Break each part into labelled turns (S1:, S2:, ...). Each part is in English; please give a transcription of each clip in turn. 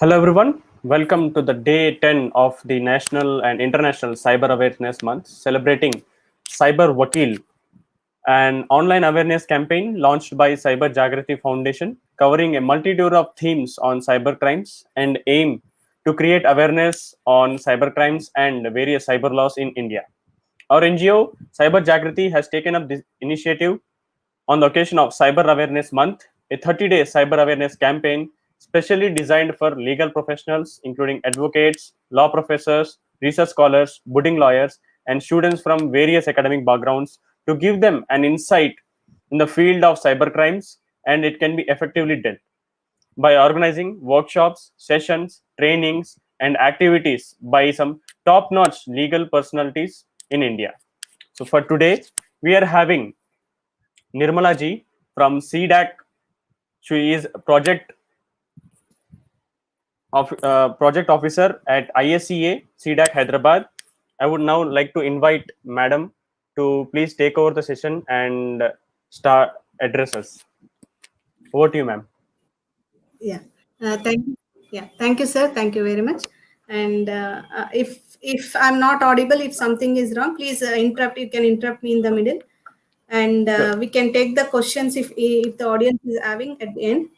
S1: Hello everyone, welcome to the day 10 of the National and International Cyber Awareness Month celebrating Cyber Vakeel, an online awareness campaign launched by Cyber Jagrithi Foundation covering a multitude of themes on cyber crimes and aim to create awareness on cyber crimes and various cyber laws in India. Our NGO, Cyber Jagrithi, has taken up this initiative on the occasion of Cyber Awareness Month, a 30-day cyber awareness campaign specially designed for legal professionals, including advocates, law professors, research scholars, budding lawyers, and students from various academic backgrounds to give them an insight in the field of cyber crimes, and it can be effectively dealt by organizing workshops, sessions, trainings, and activities by some top-notch legal personalities in India. So for today, we are having Nirmala ji from CDAC. She is project officer at ISEA CDAC Hyderabad. I would now like to invite Madam to please take over the session and start address us. Over to you, ma'am.
S2: Yeah, thank you. Yeah, thank you, sir. Thank you very much. And if I'm not audible, if something is wrong, please interrupt. You can interrupt me in the middle, and
S1: Sure.
S2: we can take the questions if the audience is having at the end.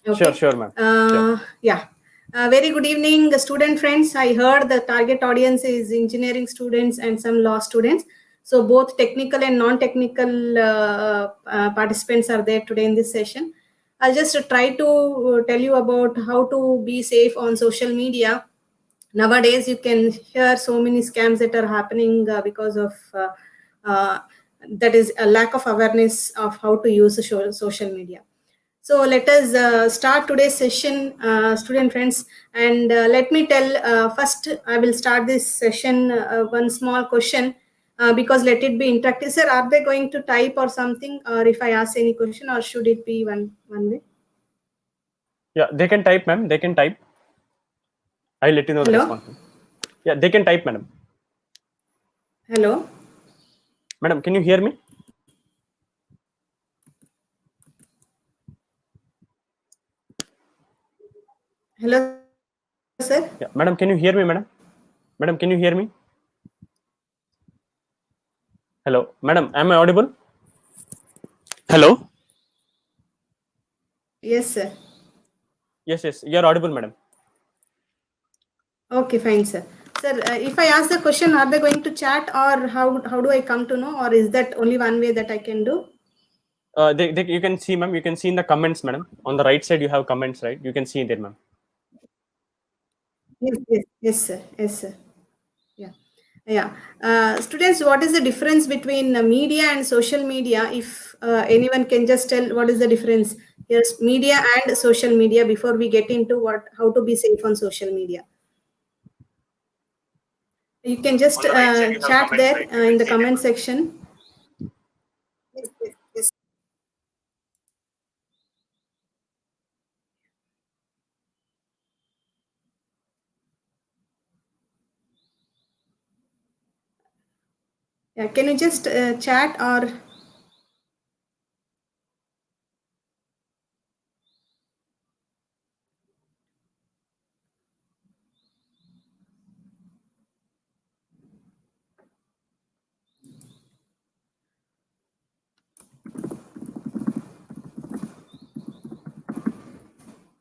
S1: Okay. Sure, ma'am. Sure.
S2: Yeah. Very good evening, student friends. I heard the target audience is engineering students and some law students. So both technical and non-technical participants are there today in this session. I'll just try to tell you about how to be safe on social media. Nowadays, you can hear so many scams that are happening because of that is a lack of awareness of how to use social media. So let us start today's session, student friends. And let me tell, first I will start this session one small question because let it be interactive. Sir, are they going to type or something, or if I ask any question, or should it be one way?
S1: Yeah, they can type, ma'am. They can type. I'll let you know the
S2: Hello?
S1: response. Yeah, they can type, madam.
S2: Hello?
S1: Madam, can you hear me?
S2: Hello, sir?
S1: Yeah, madam, can you hear me, madam? Madam, can you hear me? Hello, madam, am I audible? Hello?
S2: Yes, sir.
S1: Yes, you are audible, madam.
S2: Okay, fine, sir. Sir, if I ask the question, are they going to chat, or how do I come to know, or is that only one way that I can do?
S1: You can see, ma'am. You can see in the comments, madam. On the right side, you have comments, right? You can see there, ma'am.
S2: Yes, sir. Yes, sir. Yeah. Students, what is the difference between media and social media? If anyone can just tell what is the difference? Yes, media and social media before we get into how to be safe on social media. You can just chat there in the comment section. Yes. Yeah, can you just chat or?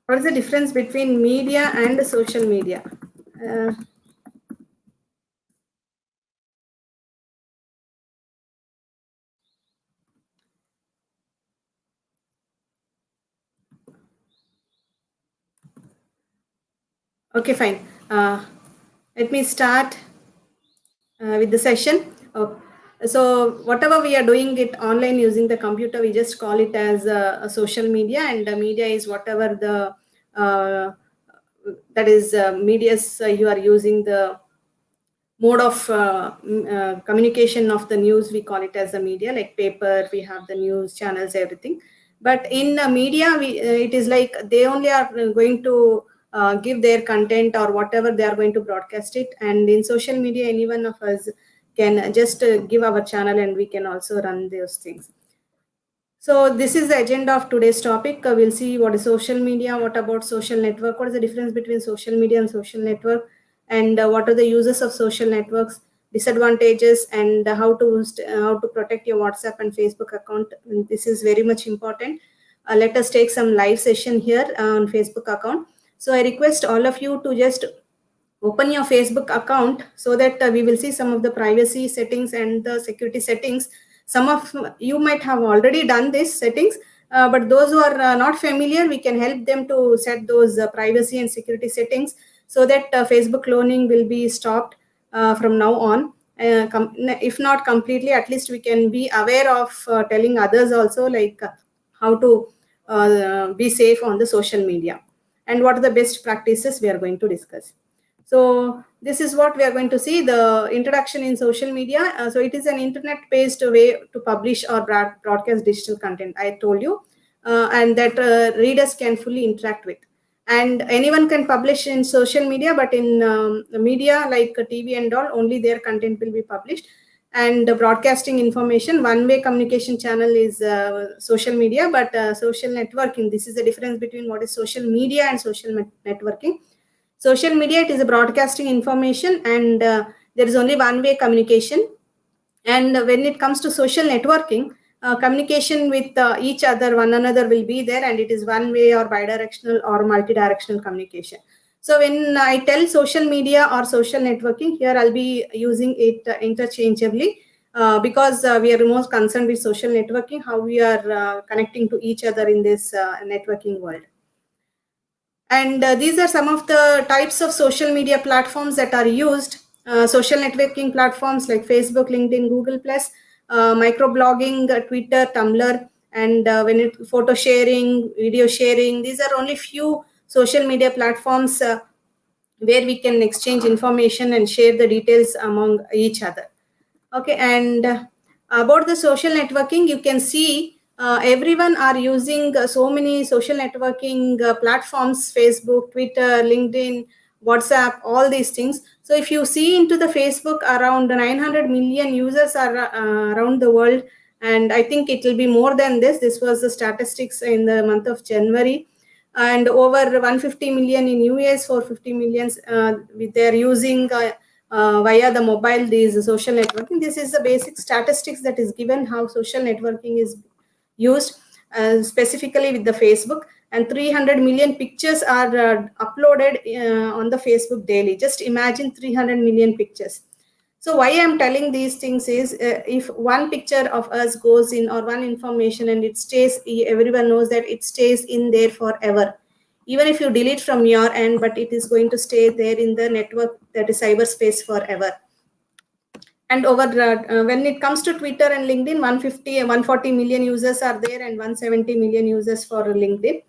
S2: What is the difference between media and social media? Okay, fine. Let me start with the session. So whatever we are doing it online using the computer, we just call it as a social media, and the media is whatever the that is medias you are using, the mode of communication of the news. We call it as a media, like paper, we have the news channels, everything. But in media, it is like they only are going to give their content or whatever they are going to broadcast it. And in social media, any one of us can just give our channel and we can also run those things. So this is the agenda of today's topic. We'll see what is social media, what about social network, what is the difference between social media and social network, and what are the uses of social networks, disadvantages, and how to protect your WhatsApp and Facebook account. And this is very much important. Let us take some live session here on Facebook account. So I request all of you to just open your Facebook account so that we will see some of the privacy settings and the security settings. Some of you might have already done these settings, but those who are not familiar, we can help them to set those privacy and security settings so that Facebook cloning will be stopped from now on. If not completely, at least we can be aware of telling others also, like how to be safe on the social media and what are the best practices we are going to discuss. So this is what we are going to see, the introduction in social media. So it is an internet-based way to publish or broadcast digital content, I told you, and that readers can fully interact with. And anyone can publish in social media, but in media like TV and all, only their content will be published. And broadcasting information, one-way communication channel is social media, but social networking, this is the difference between what is social media and social networking. Social media, it is a broadcasting information, and there is only one-way communication. And when it comes to social networking, communication with each other, one another will be there, and it is one-way or bidirectional or multidirectional communication. So when I tell social media or social networking, here I'll be using it interchangeably because we are most concerned with social networking, how we are connecting to each other in this networking world. And these are some of the types of social media platforms that are used. Social networking platforms like Facebook, LinkedIn, Google+, microblogging, Twitter, Tumblr, and photo sharing, video sharing. These are only few social media platforms where we can exchange information and share the details among each other. Okay, and about the social networking, you can see everyone are using so many social networking platforms: Facebook, Twitter, LinkedIn, WhatsApp, all these things. So if you see into the Facebook, around 900 million users are around the world, and I think it will be more than this. This was the statistics in the month of January. And over 150 million in US, 450 millions they are using via the mobile these social networking. This is the basic statistics that is given how social networking is used, specifically with the Facebook. And 300 million pictures are uploaded on the Facebook daily. Just imagine 300 million pictures. So why I'm telling these things is, if one picture of us goes in, or one information, and it stays, everyone knows that it stays in there forever. Even if you delete from your end, but it is going to stay there in the network, that is cyberspace, forever. And over when it comes to Twitter and LinkedIn, 140 million users are there, and 170 million users for LinkedIn.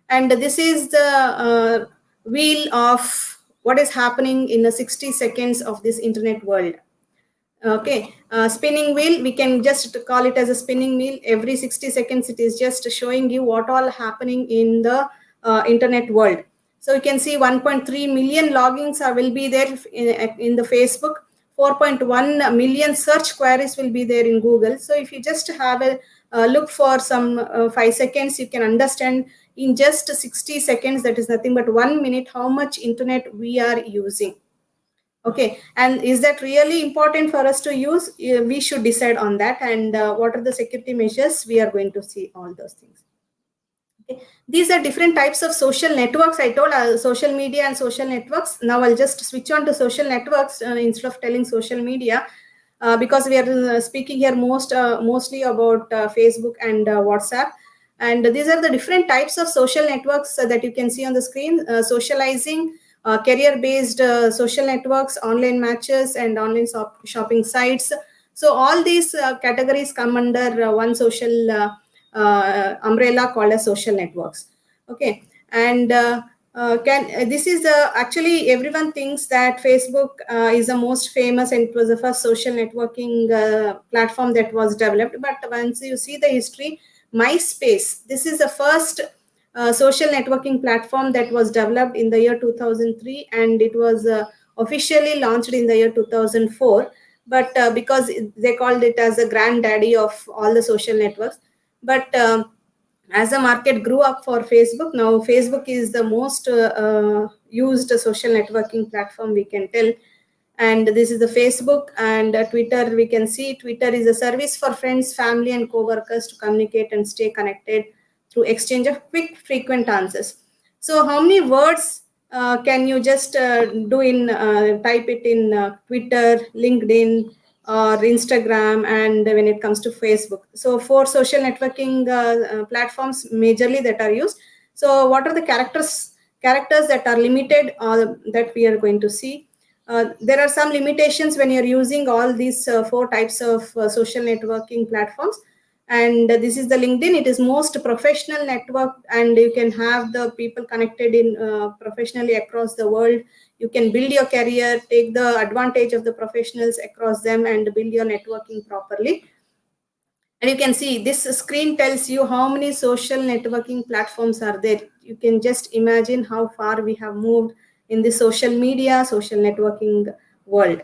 S2: And this is the wheel of what is happening in the 60 seconds of this internet world. Okay, spinning wheel, we can just call it as a spinning wheel. Every 60 seconds, it is just showing you what all happening in the internet world. So you can see 1.3 million logins will be there in the Facebook. 4.1 million search queries will be there in Google. So if you just have a look for some 5 seconds, you can understand in just 60 seconds, that is nothing but 1 minute, how much internet we are using. Okay, and is that really important for us to use? We should decide on that. And what are the security measures? We are going to see all those things. Okay. These are different types of social networks. I told social media and social networks. Now I'll just switch on to social networks instead of telling social media, because we are speaking here mostly about Facebook and WhatsApp. And these are the different types of social networks that you can see on the screen. Socializing, career-based social networks, online matches, and online shopping sites. So all these categories come under one social umbrella called as social networks. Okay, and this is actually everyone thinks that Facebook is the most famous, and it was the first social networking platform that was developed. But once you see the history, MySpace, this is the first social networking platform that was developed in the year 2003, and it was officially launched in the year 2004. But because they called it as the granddaddy of all the social networks. But as the market grew up for Facebook, now Facebook is the most used social networking platform, we can tell. And this is the Facebook. And Twitter, we can see Twitter is a service for friends, family, and co-workers to communicate and stay connected through exchange of quick, frequent answers. So how many words can you just do in type it in Twitter, LinkedIn, or Instagram, and when it comes to Facebook? So for social networking platforms majorly that are used. So what are the characters that are limited that we are going to see? There are some limitations when you're using all these four types of social networking platforms. And this is the LinkedIn. It is most professional network, and you can have the people connected in professionally across the world. You can build your career, take the advantage of the professionals across them, and build your networking properly. And you can see this screen tells you how many social networking platforms are there. You can just imagine how far we have moved in the social media, social networking world.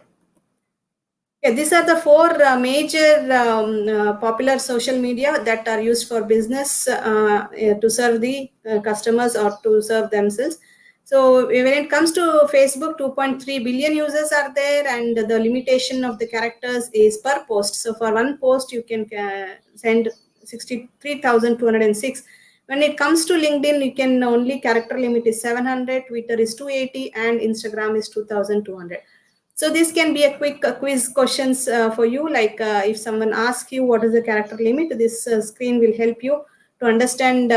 S2: Yeah, these are the four major popular social media that are used for business to serve the customers or to serve themselves. So when it comes to Facebook, 2.3 billion users are there, and the limitation of the characters is per post. So for one post, you can send 63,206. When it comes to LinkedIn, you can only character limit is 700, Twitter is 280, and Instagram is 2,200. So this can be a quick quiz questions for you. Like if someone asks you what is the character limit, this screen will help you to understand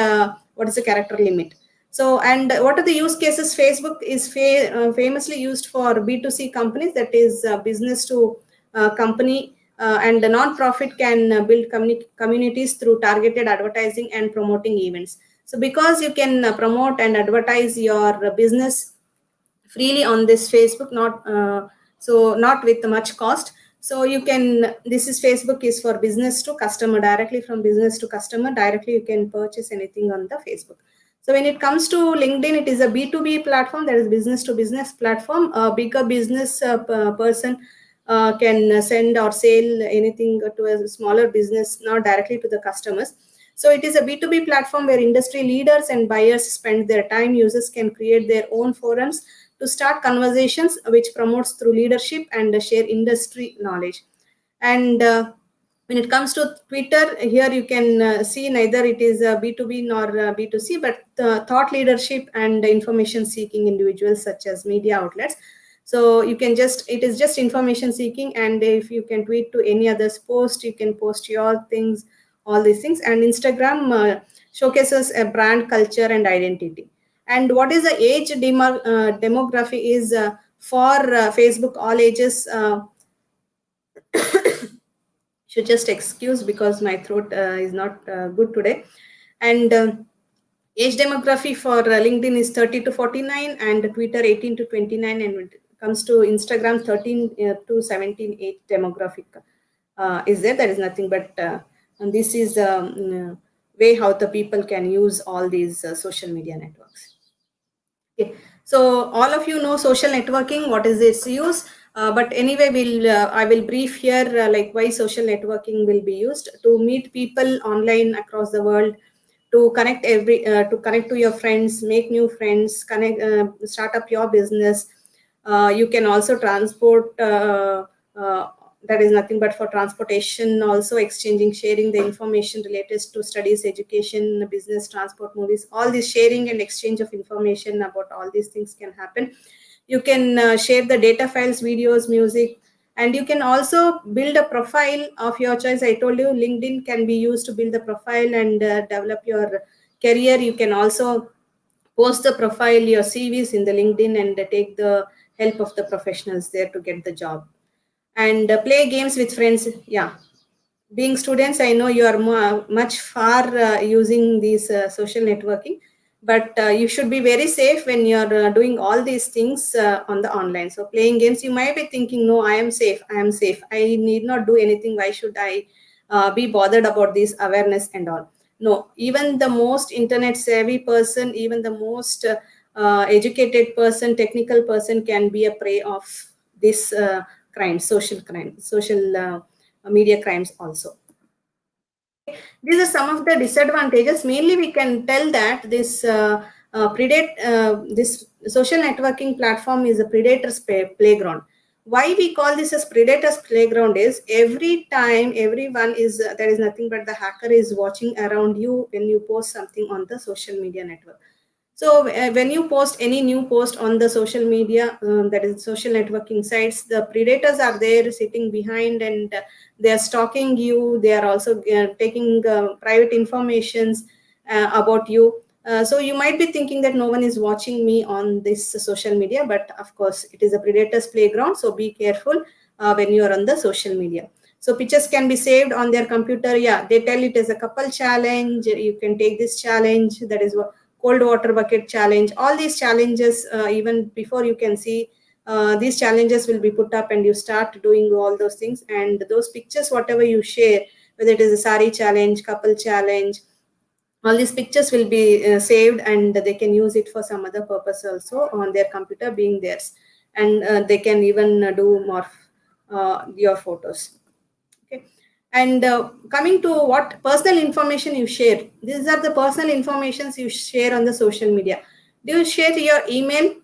S2: what is the character limit. So, and what are the use cases? Facebook is famously used for B2C companies, that is business to company, and the non-profit can build communities through targeted advertising and promoting events. So because you can promote and advertise your business freely on this Facebook, not with much cost. So you can, this is Facebook is for business to customer, directly from business to customer, directly you can purchase anything on the Facebook. So when it comes to LinkedIn, it is a B2B platform, that is business to business platform. A bigger business person can send or sell anything to a smaller business, not directly to the customers. So it is a B2B platform where industry leaders and buyers spend their time. Users can create their own forums to start conversations, which promotes through leadership and share industry knowledge. And when it comes to Twitter, here you can see neither it is B2B nor B2C, but thought leadership and information seeking individuals such as media outlets. So you can just, it is just information seeking, and if you can tweet to any other's post, you can post your things, all these things. And Instagram showcases a brand culture and identity. And what is the age demography is for Facebook, all ages. Should just excuse because my throat is not good today. And age demography for LinkedIn is 30 to 49, and Twitter 18 to 29, and when it comes to Instagram 13 to 17 age demographic is there. That is nothing but and this is the way how the people can use all these social media networks. Okay. So all of you know social networking, what is its use? But anyway, I will brief here like why social networking will be used to meet people online across the world, to connect to connect to your friends, make new friends, connect, start up your business. You can also transport. That is nothing but for transportation, also exchanging, sharing the information related to studies, education, business, transport, movies. All this sharing and exchange of information about all these things can happen. You can share the data files, videos, music, and you can also build a profile of your choice. I told you LinkedIn can be used to build the profile and develop your career. You can also post the profile, your CVs in the LinkedIn, and take the help of the professionals there to get the job. And play games with friends. Yeah, being students, I know you are much far using these social networking, but you should be very safe when you're doing all these things on the online. So playing games, you might be thinking, no, I am safe, I need not do anything, why should I be bothered about this awareness and all? No, even the most internet savvy person, even the most educated person, technical person can be a prey of this crime, social crime, social media crimes also. These are some of the disadvantages. Mainly, we can tell that this social networking platform is a predator's playground. Why we call this as predator's playground is every time everyone is there is nothing but the hacker is watching around you when you post something on the social media network. So when you post any new post on the social media, that is social networking sites, the predators are there sitting behind, and they are stalking you. They are also taking private informations about you. So you might be thinking that no one is watching me on this social media, but of course it is a predator's playground. So be careful when you are on the social media. So pictures can be saved on their computer. Yeah, they tell it as a couple challenge. You can take this challenge. That is what cold water bucket challenge. All these challenges, even before you can see, these challenges will be put up, and you start doing all those things. And those pictures, whatever you share, whether it is a sari challenge, couple challenge, all these pictures will be saved, and they can use it for some other purpose also on their computer being theirs. And they can even do morph your photos. Okay. And coming to what personal information you share, these are the personal informations you share on the social media. Do you share your email?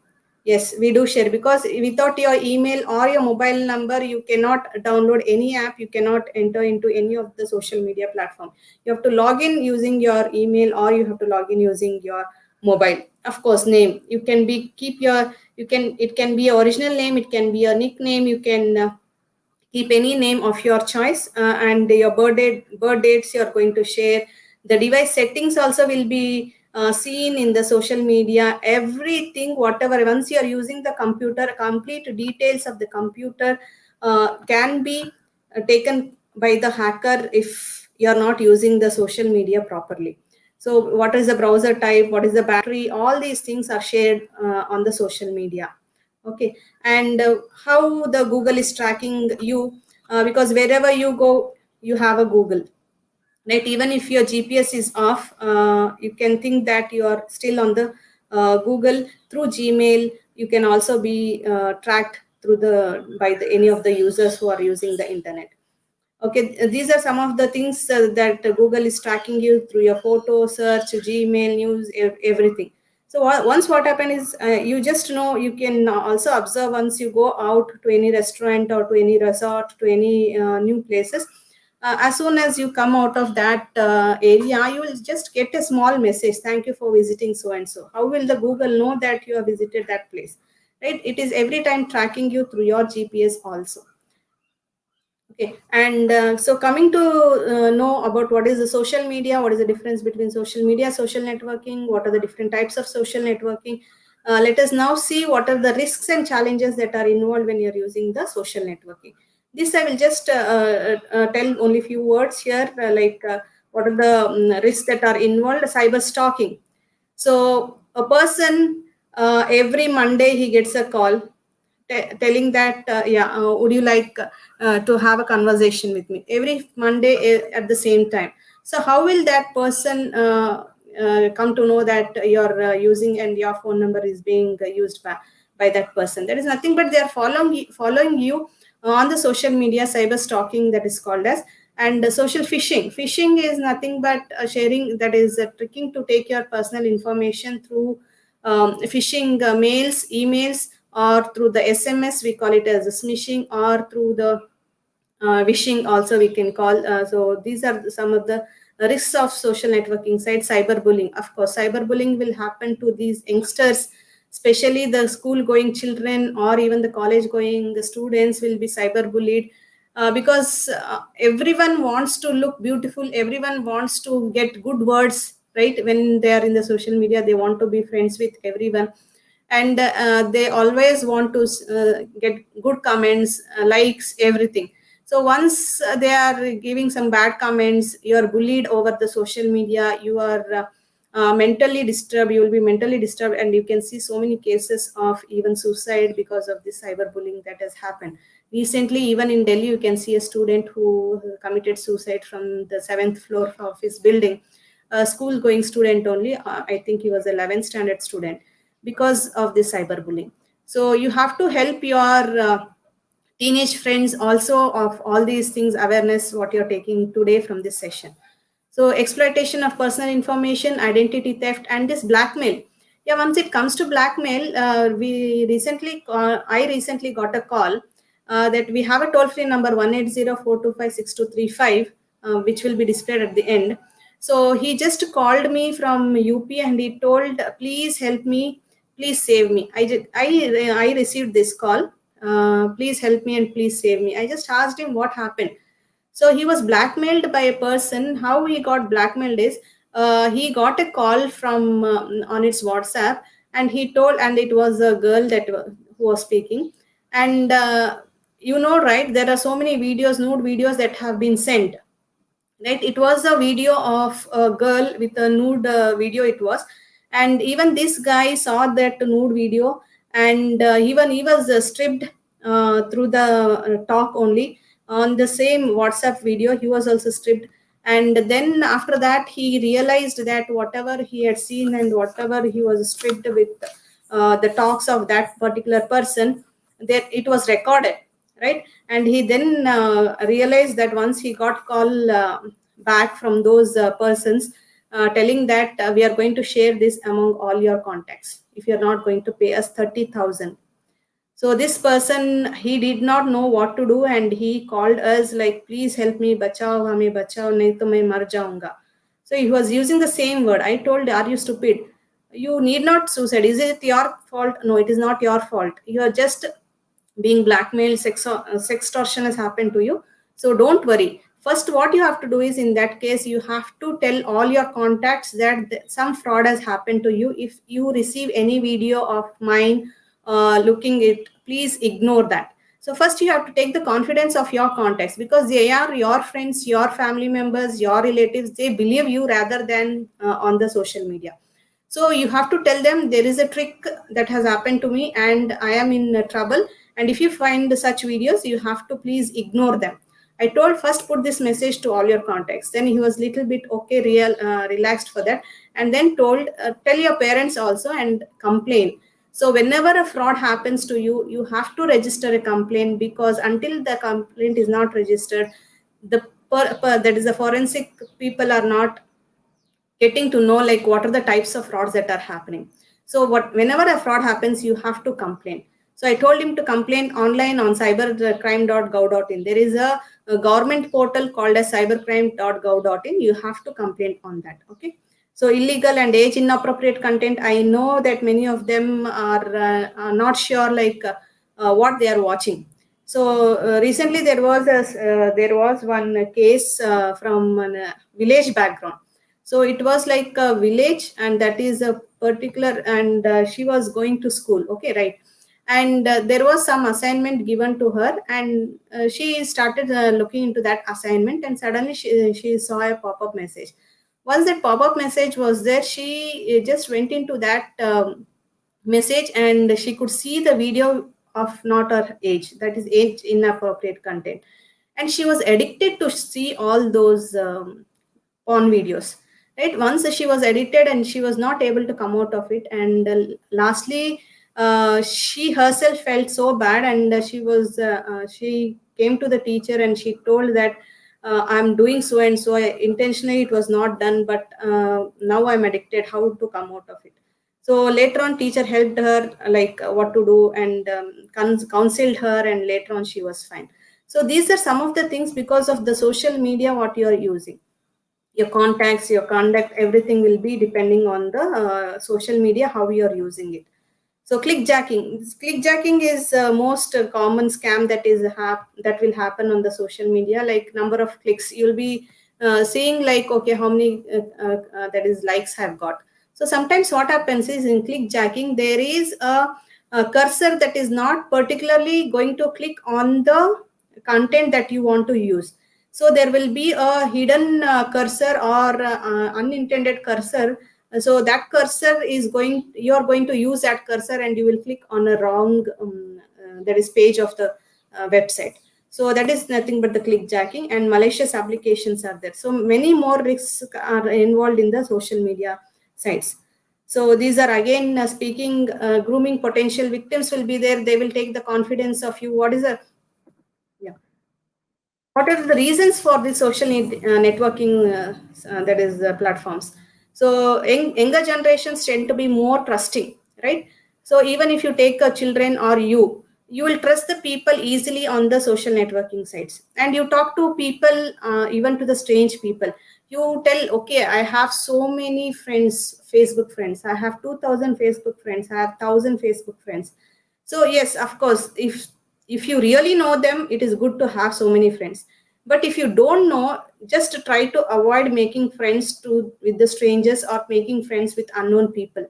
S2: Yes, we do share, because without your email or your mobile number, you cannot download any app, you cannot enter into any of the social media platform. You have to log in using your email, or you have to log in using your mobile. Of course, name, you can be keep your, you can, it can be your original name, it can be a nickname, you can keep any name of your choice, and your birth dates you are going to share. The device settings also will be seen in the social media. Everything, whatever, once you are using the computer, complete details of the computer can be taken by the hacker if you are not using the social media properly. So what is the browser type, what is the battery, all these things are shared on the social media. Okay. And how the Google is tracking you, because wherever you go, you have a Google, right? Even if your GPS is off, you can think that you are still on the Google. Through Gmail, you can also be tracked through the by the, any of the users who are using the internet. Okay, these are some of the things that Google is tracking you through your photo search, Gmail, news, everything. So once what happened is, you just know, you can also observe once you go out to any restaurant or to any resort, to any new places. As soon as you come out of that area, you will just get a small message, thank you for visiting so and so. How will the Google know that you have visited that place, right? It is every time tracking you through your GPS also. Okay, and so coming to know about what is the social media, what is the difference between social media, social networking, what are the different types of social networking. Let us now see what are the risks and challenges that are involved when you're using the social networking. This I will just tell only few words here, what are the risks that are involved. Cyber stalking. So a person, every Monday he gets a call telling that, would you like to have a conversation with me every Monday at the same time. So how will that person come to know that you're using and your phone number is being used by that person? That is nothing but they are following you on the social media. Cyber stalking, that is called as. And social phishing is nothing but sharing, that is tricking to take your personal information through phishing mails, emails, or through the SMS, we call it as a smishing, or through the wishing also we can call. So these are some of the risks of social networking site. Cyberbullying, of course, cyberbullying will happen to these youngsters, especially the school going children or even the college going students will be cyberbullied, because everyone wants to look beautiful, everyone wants to get good words, right? When they are in the social media, they want to be friends with everyone, and they always want to get good comments, likes, everything. So once they are giving some bad comments, you are bullied over the social media, you are mentally disturbed, you will be mentally disturbed, and you can see so many cases of even suicide because of this cyberbullying that has happened recently. Even in Delhi, you can see a student who committed suicide from the 7th floor of his building, a school going student only. I think he was 11th standard student, because of this cyberbullying. So you have to help your teenage friends also of all these things, awareness what you're taking today from this session. So exploitation of personal information, identity theft, and this blackmail. Yeah, once it comes to blackmail, I recently got a call that we have a toll-free number 180-425-6235, which will be displayed at the end. So he just called me from UP and he told, please help me, please save me. I received this call. Please help me and please save me. I just asked him what happened. So he was blackmailed by a person. How he got blackmailed is he got a call from on its WhatsApp, and he told, and it was a girl who was speaking, and right, there are so many videos, nude videos that have been sent. Right, it was a video of a girl with a nude video. It was, and even this guy saw that nude video, and even he was stripped through the talk only. On the same WhatsApp video he was also stripped, and then after that he realized that whatever he had seen and whatever he was stripped with, the talks of that particular person, that it was recorded, right? And he then realized that once he got call back from those persons, telling that we are going to share this among all your contacts if you're not going to pay us 30,000. So this person, he did not know what to do, and he called us like, please help me, bachao hame bachao, nahi to main mar jaunga. So he was using the same word. I told, are you stupid? You need not suicide. Is it your fault? No, it is not your fault. You are just being blackmailed. Sextortion has happened to you. So don't worry. First, what you have to do is, in that case, you have to tell all your contacts that some fraud has happened to you. If you receive any video of mine looking it, please ignore that. So first you have to take the confidence of your contacts, because they are your friends, your family members, your relatives. They believe you rather than on the social media. So you have to tell them, there is a trick that has happened to me and I am in trouble, and if you find such videos, you have to please ignore them. I told, first put this message to all your contacts. Then he was little bit okay, relaxed for that, and then told, tell your parents also and complain. So whenever a fraud happens to you, you have to register a complaint, because until the complaint is not registered, that is the forensic people are not getting to know like what are the types of frauds that are happening. So whenever a fraud happens, you have to complain. So I told him to complain online on cybercrime.gov.in. There is a government portal called as cybercrime.gov.in. You have to complain on that. Okay. So illegal and age inappropriate content. I know that many of them are not sure like what they are watching. So recently there was one case from a village background. So it was like a village, and that is a particular, and she was going to school. Okay, right. And there was some assignment given to her, and she started looking into that assignment, and suddenly she saw a pop-up message. Once that pop-up message was there, she just went into that message, and she could see the video of not her age, that is age inappropriate content, and she was addicted to see all those porn videos, right? Once she was addicted and she was not able to come out of it, and lastly she herself felt so bad, and she came to the teacher and she told that I'm doing so and so, intentionally it was not done, but now I'm addicted, how to come out of it. So later on, teacher helped her like what to do, and counseled her, and later on she was fine. So these are some of the things, because of the social media what you are using. Your contacts, your conduct, everything will be depending on the social media, how you are using it. So clickjacking is most common scam that will happen on the social media. Like number of clicks, you'll be seeing like, okay, how many that is likes have got. So sometimes what happens is, in clickjacking there is a cursor that is not particularly going to click on the content that you want to use. So there will be a hidden cursor or unintended cursor. So that cursor is you're going to use that cursor, and you will click on a wrong that is page of the website. So that is nothing but the clickjacking, and malicious applications are there. So many more risks are involved in the social media sites. So these are again speaking, grooming potential victims will be there. They will take the confidence of you. What is a, yeah. what are the reasons for the social networking that is platforms? So younger generations tend to be more trusting, right? So even if you take children or you will trust the people easily on the social networking sites, and you talk to people, even to the strange people. You tell, okay, I have so many friends, Facebook friends. I have 2,000 Facebook friends. I have 1,000 Facebook friends. So yes, of course, if you really know them, it is good to have so many friends. But if you don't know, just try to avoid making friends with the strangers or making friends with unknown people.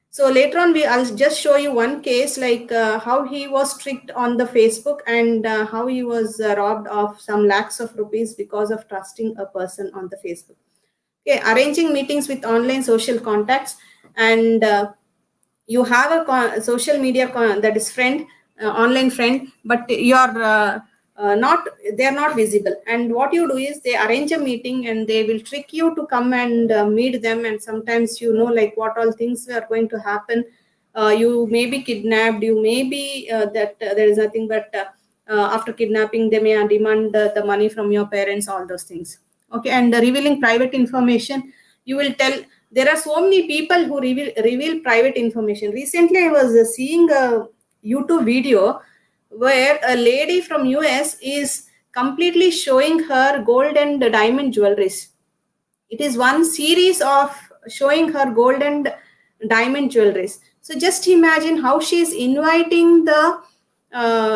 S2: So later on, I'll just show you one case, like how he was tricked on the Facebook, and how he was robbed of some lakhs of rupees because of trusting a person on the Facebook. Okay, arranging meetings with online social contacts, and you have a social media that is friend, online friend, but you're not, they're not visible. And what you do is they arrange a meeting and they will trick you to come and meet them. And sometimes, like what all things are going to happen. You may be kidnapped, you may be that there is nothing but after kidnapping they may demand the money from your parents, all those things. Okay, and revealing private information, you will tell. There are so many people who reveal private information. Recently I was seeing a YouTube video where a lady from US is completely showing her gold and diamond jewelries. It is one series of showing her gold and diamond jewelries. So just imagine how she is inviting the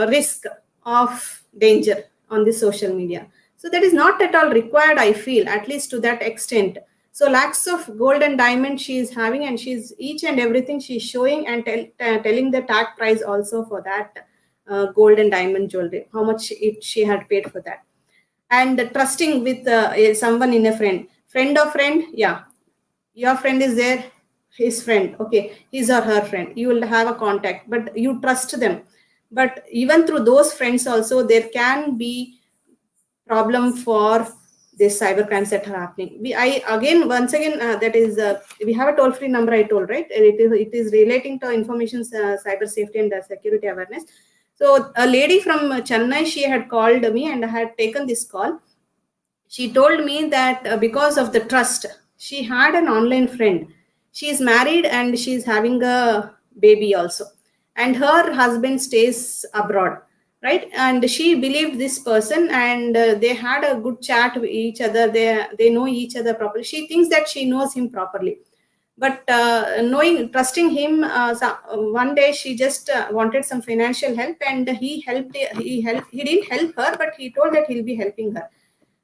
S2: risk of danger on the social media. So that is not at all required, I feel, at least to that extent. So lakhs of gold and diamond she is having, and she's each and everything she's showing, and telling the tag price also for that gold and diamond jewelry, how much she had paid for that. And trusting with someone in a friend of friend. Yeah, your friend is there, his friend, okay, his or her friend, you will have a contact, but you trust them. But even through those friends also, there can be problem for this cyber crimes that are happening. Once again, that is we have a toll free number, I told, right? It is relating to information cyber safety and security awareness. So a lady from Chennai, she had called me and I had taken this call. She told me that because of the trust, she had an online friend. She is married and she is having a baby also, and her husband stays abroad, right? And she believed this person, and they had a good chat with each other. They know each other properly. She thinks that she knows him properly, but trusting him, one day she just wanted some financial help, and he didn't help her, but he told that he'll be helping her.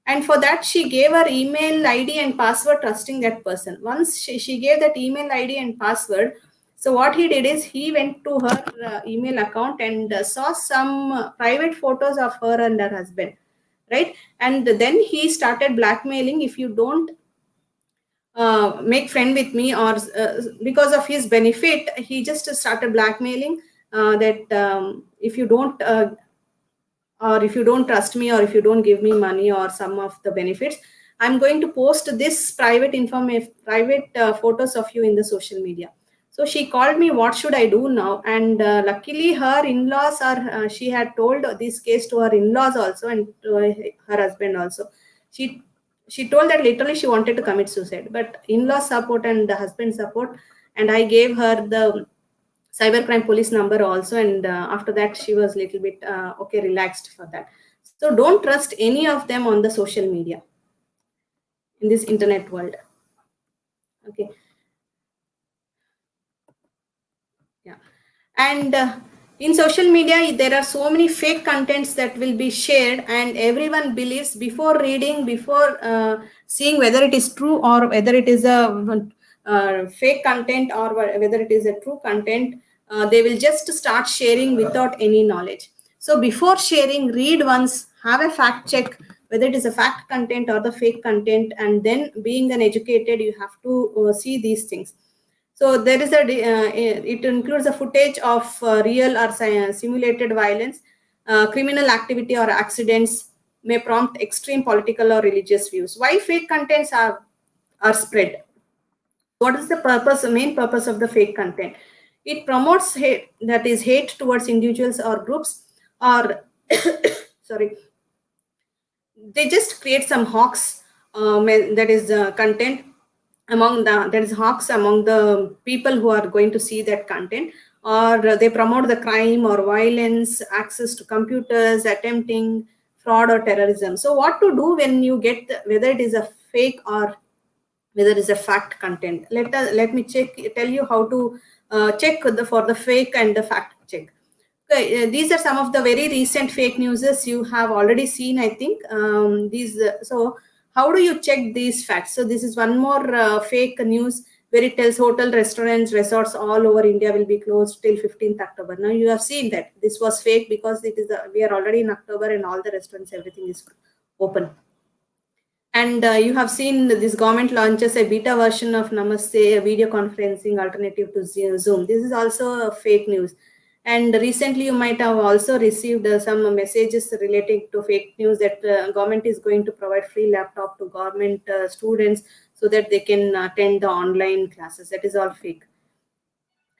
S2: And for that, she gave her email ID and password, trusting that person. Once she gave that email ID and password, so what he did is he went to her email account and saw some private photos of her and her husband, right? And then he started blackmailing, if you don't make friend with me, or because of his benefit, he just started blackmailing that if you don't or if you don't trust me, or if you don't give me money or some of the benefits, I'm going to post this private photos of you in the social media. So she called me, what should I do now? And luckily her in-laws are she had told this case to her in-laws also, and to her husband also. She told that literally she wanted to commit suicide, but in-law support and the husband support, and I gave her the cybercrime police number also, and after that she was a little bit okay, relaxed for that. So don't trust any of them on the social media in this internet world. Okay, yeah. And in social media there are so many fake contents that will be shared, and everyone believes before reading, before seeing whether it is true or whether it is a fake content, or whether it is a true content. They will just start sharing without any knowledge. So before sharing, read once, have a fact check whether it is a fact content or the fake content, and then, being an educated, you have to see these things. So there is it includes a footage of real or simulated violence, criminal activity or accidents, may prompt extreme political or religious views. Why fake contents are spread? What is the main purpose of the fake content? It promotes hate, that is hate towards individuals or groups, or sorry, they just create some hawks, that is content among the, that is hawks among the people who are going to see that content, or they promote the crime or violence, access to computers, attempting fraud or terrorism. So what to do when you get whether it is a fake or whether it is a fact content? Let me tell you how to check for the fake and the fact check. Okay, these are some of the very recent fake newses you have already seen, I think. So how do you check these facts? So this is one more fake news where it tells hotel, restaurants, resorts all over India will be closed till 15th October. Now you have seen that this was fake because it is we are already in October and all the restaurants, everything is open. And you have seen this government launches a beta version of Namaste, a video conferencing alternative to Zoom. This is also fake news. And recently, you might have also received some messages relating to fake news that government is going to provide free laptop to government students so that they can attend the online classes. That is all fake.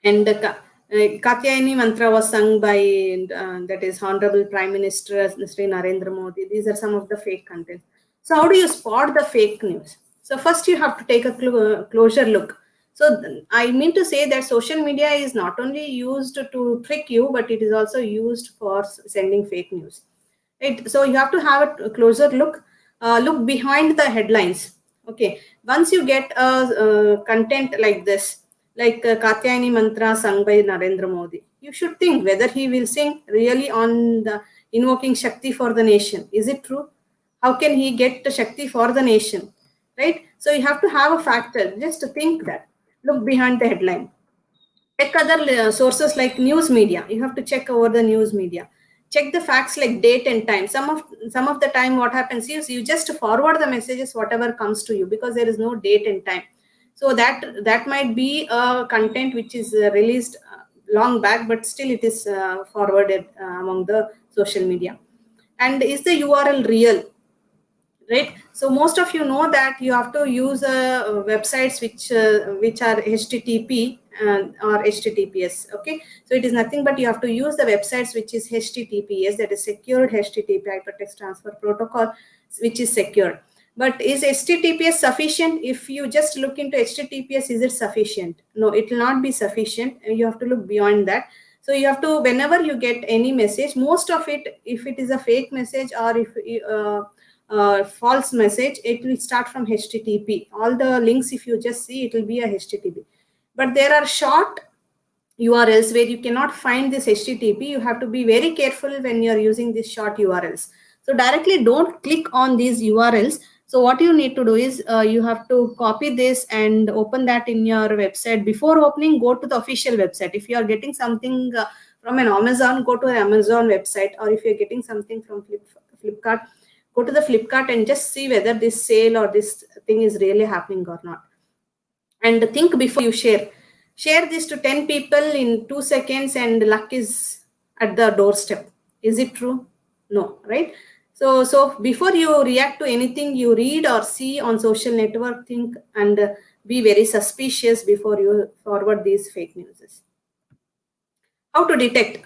S2: And Katyayani mantra was sung by that is Honorable Prime Minister Sri Narendra Modi. These are some of the fake content. So how do you spot the fake news? So first you have to take a closer look. So I mean to say that social media is not only used to trick you, but it is also used for sending fake news. Right? So you have to have a closer look. Look behind the headlines. Okay. Once you get a content like this, like Katyayani mantra sung by Narendra Modi, you should think whether he will sing really on the invoking Shakti for the nation. Is it true? How can he get the Shakti for the nation? Right? So you have to have a factor just to think that. Look behind the headline. Check other sources like news media. You have to check over the news media. Check the facts like date and time. Some of the time what happens is you just forward the messages whatever comes to you because there is no date and time. So that might be a content which is released long back, but still it is forwarded among the social media. And is the URL real? Right, so most of you know that you have to use websites which are http or https. Okay, so it is nothing but you have to use the websites which is https, that is secured http hypertext transfer protocol, which is secured. But is https sufficient? If you just look into https, is it sufficient? No, it will not be sufficient. You have to look beyond that. So you have to, whenever you get any message, most of it, if it is a fake message or if false message, it will start from http. All the links, if you just see, it will be a http. But there are short URLs where you cannot find this http. You have to be very careful when you are using these short URLs. So directly don't click on these URLs. So what you need to do is you have to copy this and open that in your website. Before opening, go to the official website. If you are getting something from an Amazon, go to the Amazon website. Or if you're getting something from Flipkart, go to the Flipkart and just see whether this sale or this thing is really happening or not. And think before you share. Share this to 10 people in 2 seconds and luck is at the doorstep. Is it true? No, right? So before you react to anything you read or see on social network, think and be very suspicious before you forward these fake news. How to detect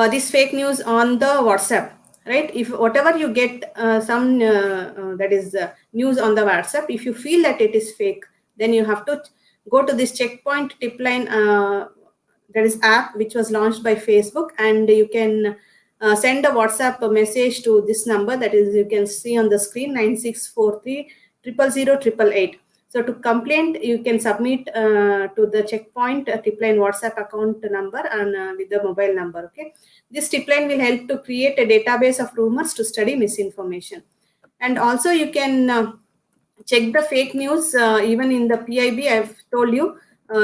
S2: this fake news on the WhatsApp? Right, if whatever you get that is news on the WhatsApp, if you feel that it is fake, then you have to go to this checkpoint tip line, that is app which was launched by Facebook, and you can send a WhatsApp message to this number, that is you can see on the screen, 9643 000 888. So to complain, you can submit to the checkpoint tipline WhatsApp account number and with the mobile number. Okay, this tipline will help to create a database of rumors to study misinformation. And also you can check the fake news even in the PIB. I've told you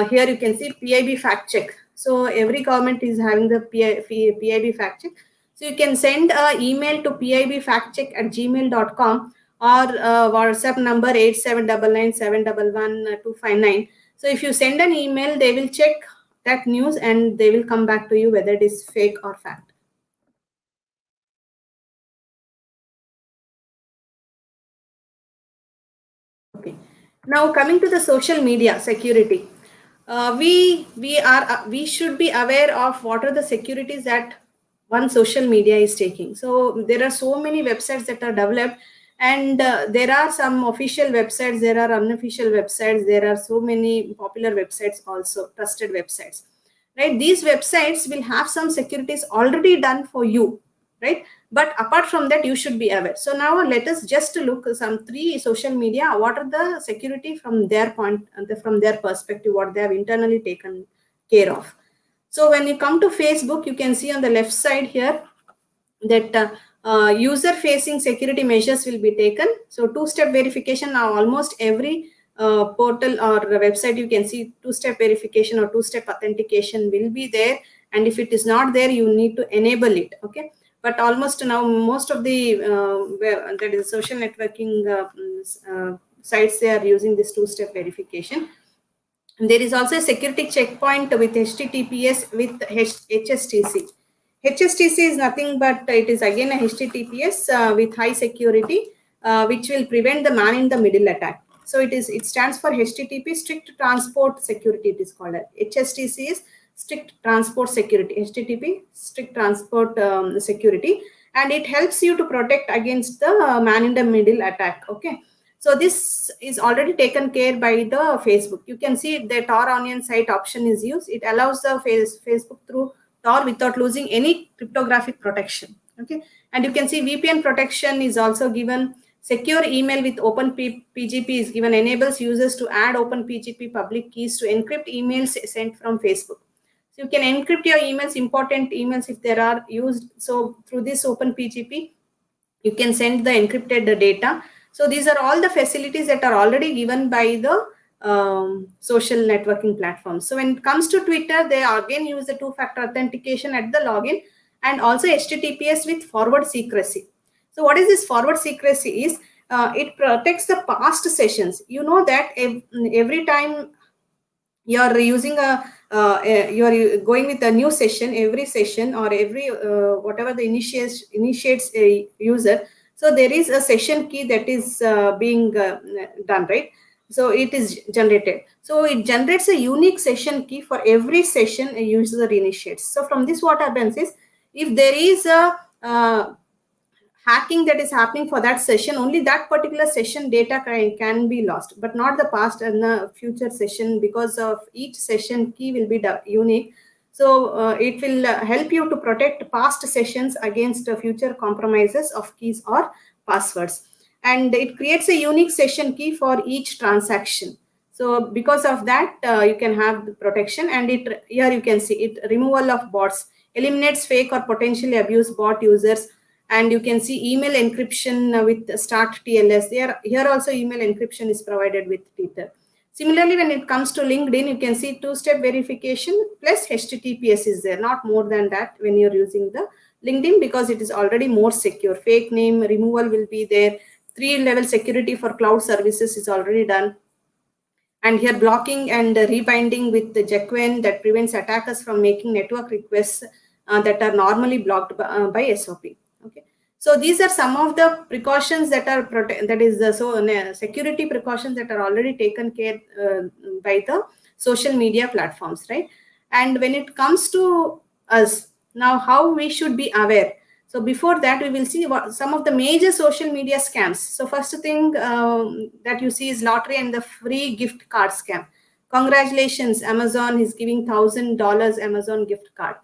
S2: here you can see PIB fact check. So every government is having the PIB fact check. So you can send an email to pibfactcheck@gmail.com or WhatsApp number 8799711259. So if you send an email, they will check that news and they will come back to you whether it is fake or fact. Okay. Now coming to the social media security, we should be aware of what are the securities that one social media is taking. So there are so many websites that are developed And there are some official websites, there are unofficial websites, there are so many popular websites also, trusted websites, right? These websites will have some securities already done for you, right? But apart from that, you should be aware. So now let us just look some 3 social media, what are the security from their point, from their perspective, what they have internally taken care of. So when you come to Facebook, you can see on the left side here that user facing security measures will be taken. So two-step verification, now almost every portal or website you can see two-step verification or two-step authentication will be there, and if it is not there, you need to enable it. Okay, but almost now most of the that is social networking sites, they are using this two-step verification. There is also a security checkpoint with HTTPS with HSTC. HSTC is nothing but it is again a HTTPS with high security, which will prevent the man-in-the-middle attack. So it stands for HTTP, strict transport security. It is called. HSTC is strict transport security. HTTP, strict transport security, and it helps you to protect against the man-in-the-middle attack. Okay. So this is already taken care by the Facebook. You can see the Tor Onion site option is used. It allows the Facebook through Tor without losing any cryptographic protection. Okay, and you can see VPN protection is also given. Secure email with OpenPGP is given. Enables users to add OpenPGP public keys to encrypt emails sent from Facebook. So you can encrypt your emails, important emails if there are used. So through this OpenPGP, you can send the encrypted data. So these are all the facilities that are already given by the social networking platforms. So when it comes to Twitter, they again use the two-factor authentication at the login, and also HTTPS with forward secrecy. So what is this forward secrecy is, it protects the past sessions. You know that every time you're using you're going with a new session, every session or every whatever the initiates a user, so there is a session key that is being done, right? So it is generated, so it generates a unique session key for every session a user initiates. So from this, what happens is, if there is a hacking that is happening for that session, only that particular session data can be lost, but not the past and the future session, because of each session key will be unique. So it will help you to protect past sessions against future compromises of keys or passwords. And it creates a unique session key for each transaction. So because of that, you can have the protection. And it here you can see it, removal of bots, eliminates fake or potentially abused bot users. And you can see email encryption with start TLS. Here also email encryption is provided with Twitter. Similarly, when it comes to LinkedIn, you can see two-step verification plus HTTPS is there, not more than that when you're using the LinkedIn, because it is already more secure. Fake name removal will be there. 3-level security for cloud services is already done. And here blocking and rebinding with the Jagrithi that prevents attackers from making network requests that are normally blocked by SOP. Okay, so these are some of the precautions that are security precautions that are already taken care by the social media platforms, right? And when it comes to us now, how we should be aware. So before that, we will see some of the major social media scams. So first thing that you see is lottery and the free gift card scam. Congratulations, Amazon is giving $1,000 Amazon gift card.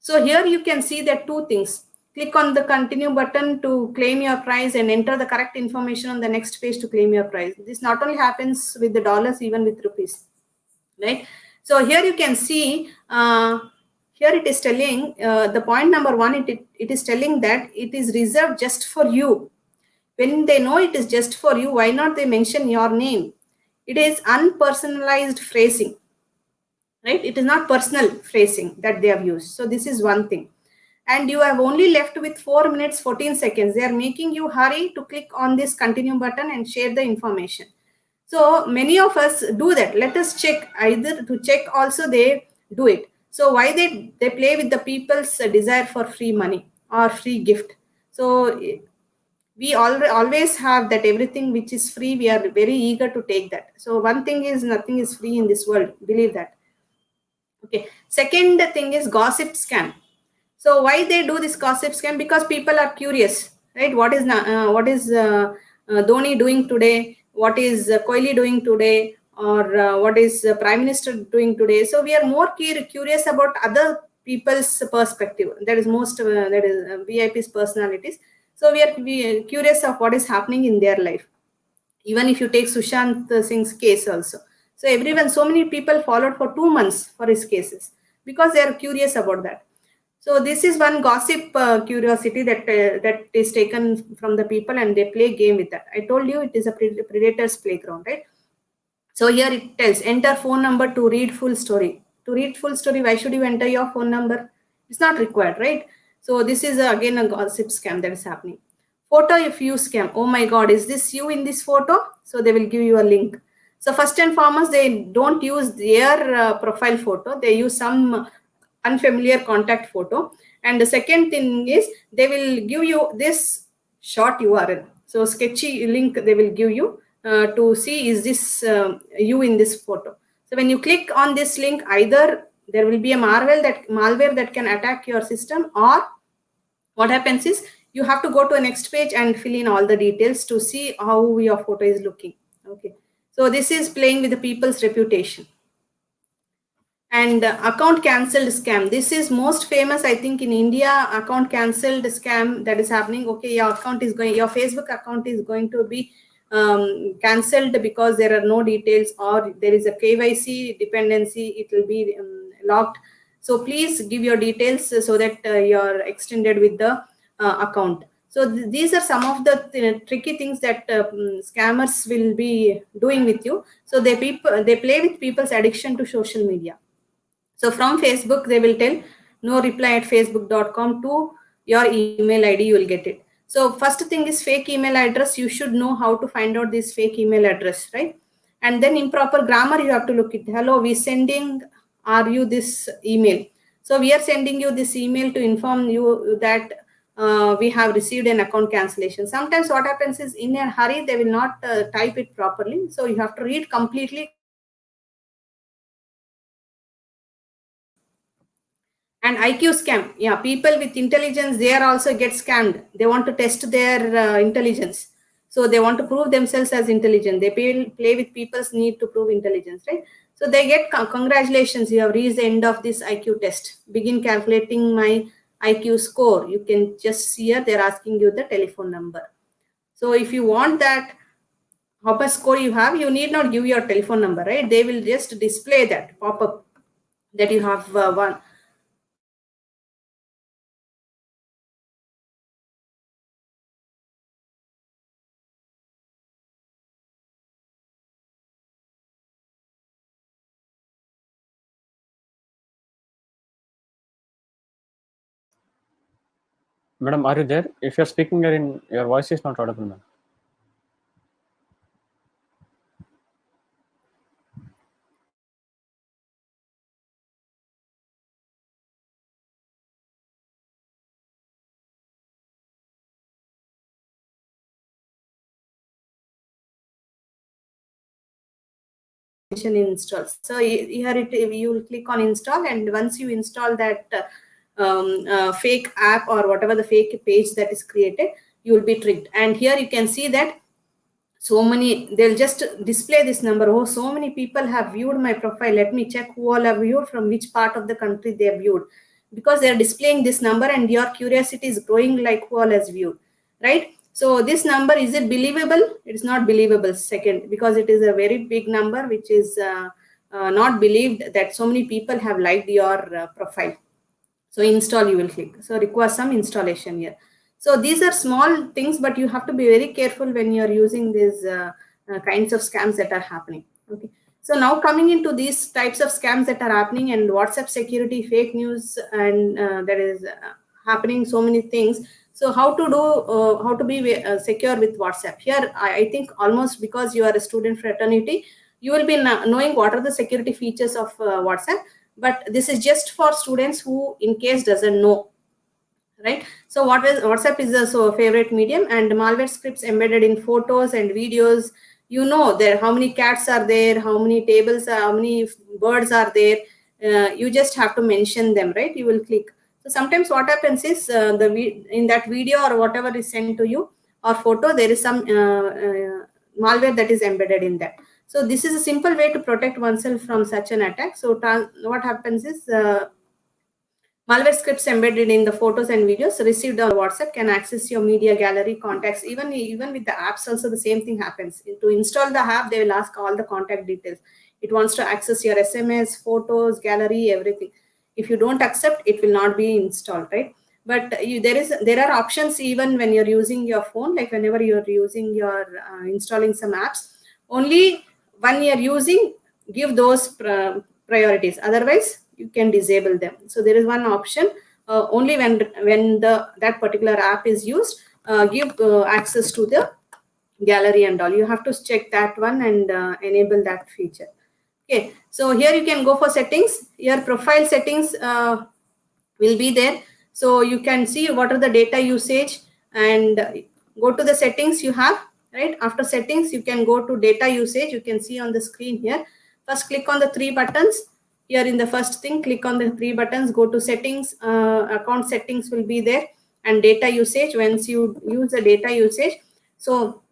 S2: So here you can see that 2 things. Click on the continue button to claim your prize and enter the correct information on the next page to claim your prize. This not only happens with the dollars, even with rupees, right? So here you can see, here it is telling the point number 1, it is telling that it is reserved just for you. When they know it is just for you, why not they mention your name? It is unpersonalized phrasing, right? It is not personal phrasing that they have used. So this is one thing. And you have only left with 4 minutes 14 seconds. They are making you hurry to click on this continue button and share the information. So many of us do that. Let us check, either to check also they do it. So why they play with the people's desire for free money or free gift. So we always have that everything which is free, we are very eager to take that. So one thing is, nothing is free in this world. Believe that. Okay. Second thing is gossip scam. So why they do this gossip scam? Because people are curious, right? What is Dhoni doing today, what is Kohli doing today, or what is Prime Minister doing today. So we are more curious about other people's perspective. That is most that is VIP's personalities. So we are curious of what is happening in their life. Even if you take Sushant Singh's case also. So everyone, so many people followed for 2 months for his cases because they are curious about that. So this is one gossip curiosity that is taken from the people, and they play game with that. I told you it is a predator's playground, right? So here it tells enter phone number to read full story. To read full story, why should you enter your phone number? It's not required, right? So this is again a gossip scam that is happening. Photo if you scam. Oh my God, is this you in this photo? So they will give you a link. So first and foremost, they don't use their profile photo. They use some unfamiliar contact photo. And the second thing is they will give you this short URL. So sketchy link they will give you to see is this you in this photo. So when you click on this link, either there will be a malware that can attack your system, or what happens is you have to go to a next page and fill in all the details to see how your photo is looking. Okay, so this is playing with the people's reputation. And account cancelled scam. This is most famous, I think, in India. Account cancelled scam that is happening. Okay, your Facebook account is going to be cancelled because there are no details, or there is a KYC dependency. It will be locked. So please give your details so that you're extended with the account. So these are some of the tricky things that scammers will be doing with you. So they play with people's addiction to social media. So from Facebook, they will tell no reply at facebook.com to your email ID, you will get it. So first thing is fake email address. You should know how to find out this fake email address, right? And then improper grammar, you have to look at, hello, we sending, are you this email? So we are sending you this email to inform you that we have received an account cancellation. Sometimes what happens is in a hurry, they will not type it properly. So you have to read completely. And IQ scam, yeah, people with intelligence, they are also get scammed. They want to test their intelligence. So they want to prove themselves as intelligent. They play with people's need to prove intelligence, right? So they get congratulations, you have reached the end of this IQ test. Begin calculating my IQ score. You can just see here, they're asking you the telephone number. So if you want that, how much score you have, you need not give your telephone number, right? They will just display that pop-up that you have won.
S1: Madam, are you there? If you're speaking, your voice is not audible, ma'am.
S2: Install. So here you will click on install, and once you install that fake app or whatever the fake page that is created, you will be tricked. And here you can see that so many, they'll just display this number. Oh, so many people have viewed my profile. Let me check who all have viewed, from which part of the country they have viewed, because they are displaying this number and your curiosity is growing, like who all has viewed, right? So this number, is it believable? It is not believable, second, because it is a very big number which is not believed that so many people have liked your profile. So install, you will click. So requires some installation here. So these are small things, but you have to be very careful when you're using these kinds of scams that are happening. Okay. So now coming into these types of scams that are happening, and WhatsApp security, fake news, and there is happening so many things. So how to be secure with WhatsApp? Here, I think almost because you are a student fraternity, you will be knowing what are the security features of WhatsApp. But this is just for students who in case doesn't know, right? So WhatsApp is a favorite medium, and malware scripts embedded in photos and videos. You know there how many cats are there, how many tables are, how many birds are there. You just have to mention them, right? You will click. So sometimes what happens is in that video or whatever is sent to you, or photo, there is some malware that is embedded in that. So this is a simple way to protect oneself from such an attack. So what happens is malware scripts embedded in the photos and videos received on WhatsApp can access your media gallery, contacts. Even with the apps also the same thing happens. To install the app, they will ask all the contact details. It wants to access your SMS, photos, gallery, everything. If you don't accept, it will not be installed, right? But there are options even when you're using your phone, like whenever you're using your installing some apps, only when you're using, give those priorities. Otherwise, you can disable them. So there is one option, only when that particular app is used, give access to the gallery and all. You have to check that one and enable that feature. Okay, so here you can go for settings. Your profile settings will be there. So you can see what are the data usage and go to the settings you have, right? After settings, you can go to data usage. You can see on the screen here. First, click on the three buttons. Here in the first thing, click on the three buttons, go to settings, account settings will be there, and data usage. Once you use the data usage, so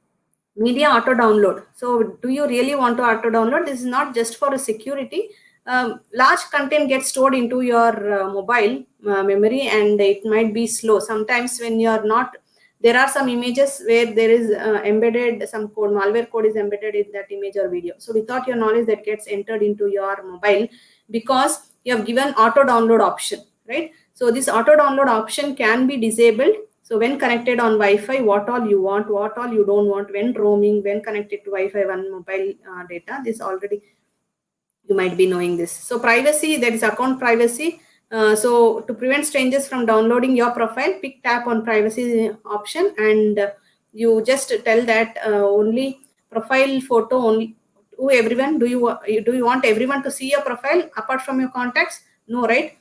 S2: media auto download. So do you really want to auto download? This is not just for a security. Large content gets stored into your mobile memory, and it might be slow. Sometimes when you're not, there are some images where there is embedded some code, malware code is embedded in that image or video. So without your knowledge, that gets entered into your mobile because you have given auto download option, right? So this auto download option can be disabled. So when connected on Wi-Fi, what all you want, what all you don't want, when roaming, when connected to Wi-Fi, one mobile data, this already you might be knowing this. So privacy, there is account privacy. So to prevent strangers from downloading your profile, tap on privacy option, and you just tell that only profile photo only to everyone. Do you want everyone to see your profile apart from your contacts? No, right?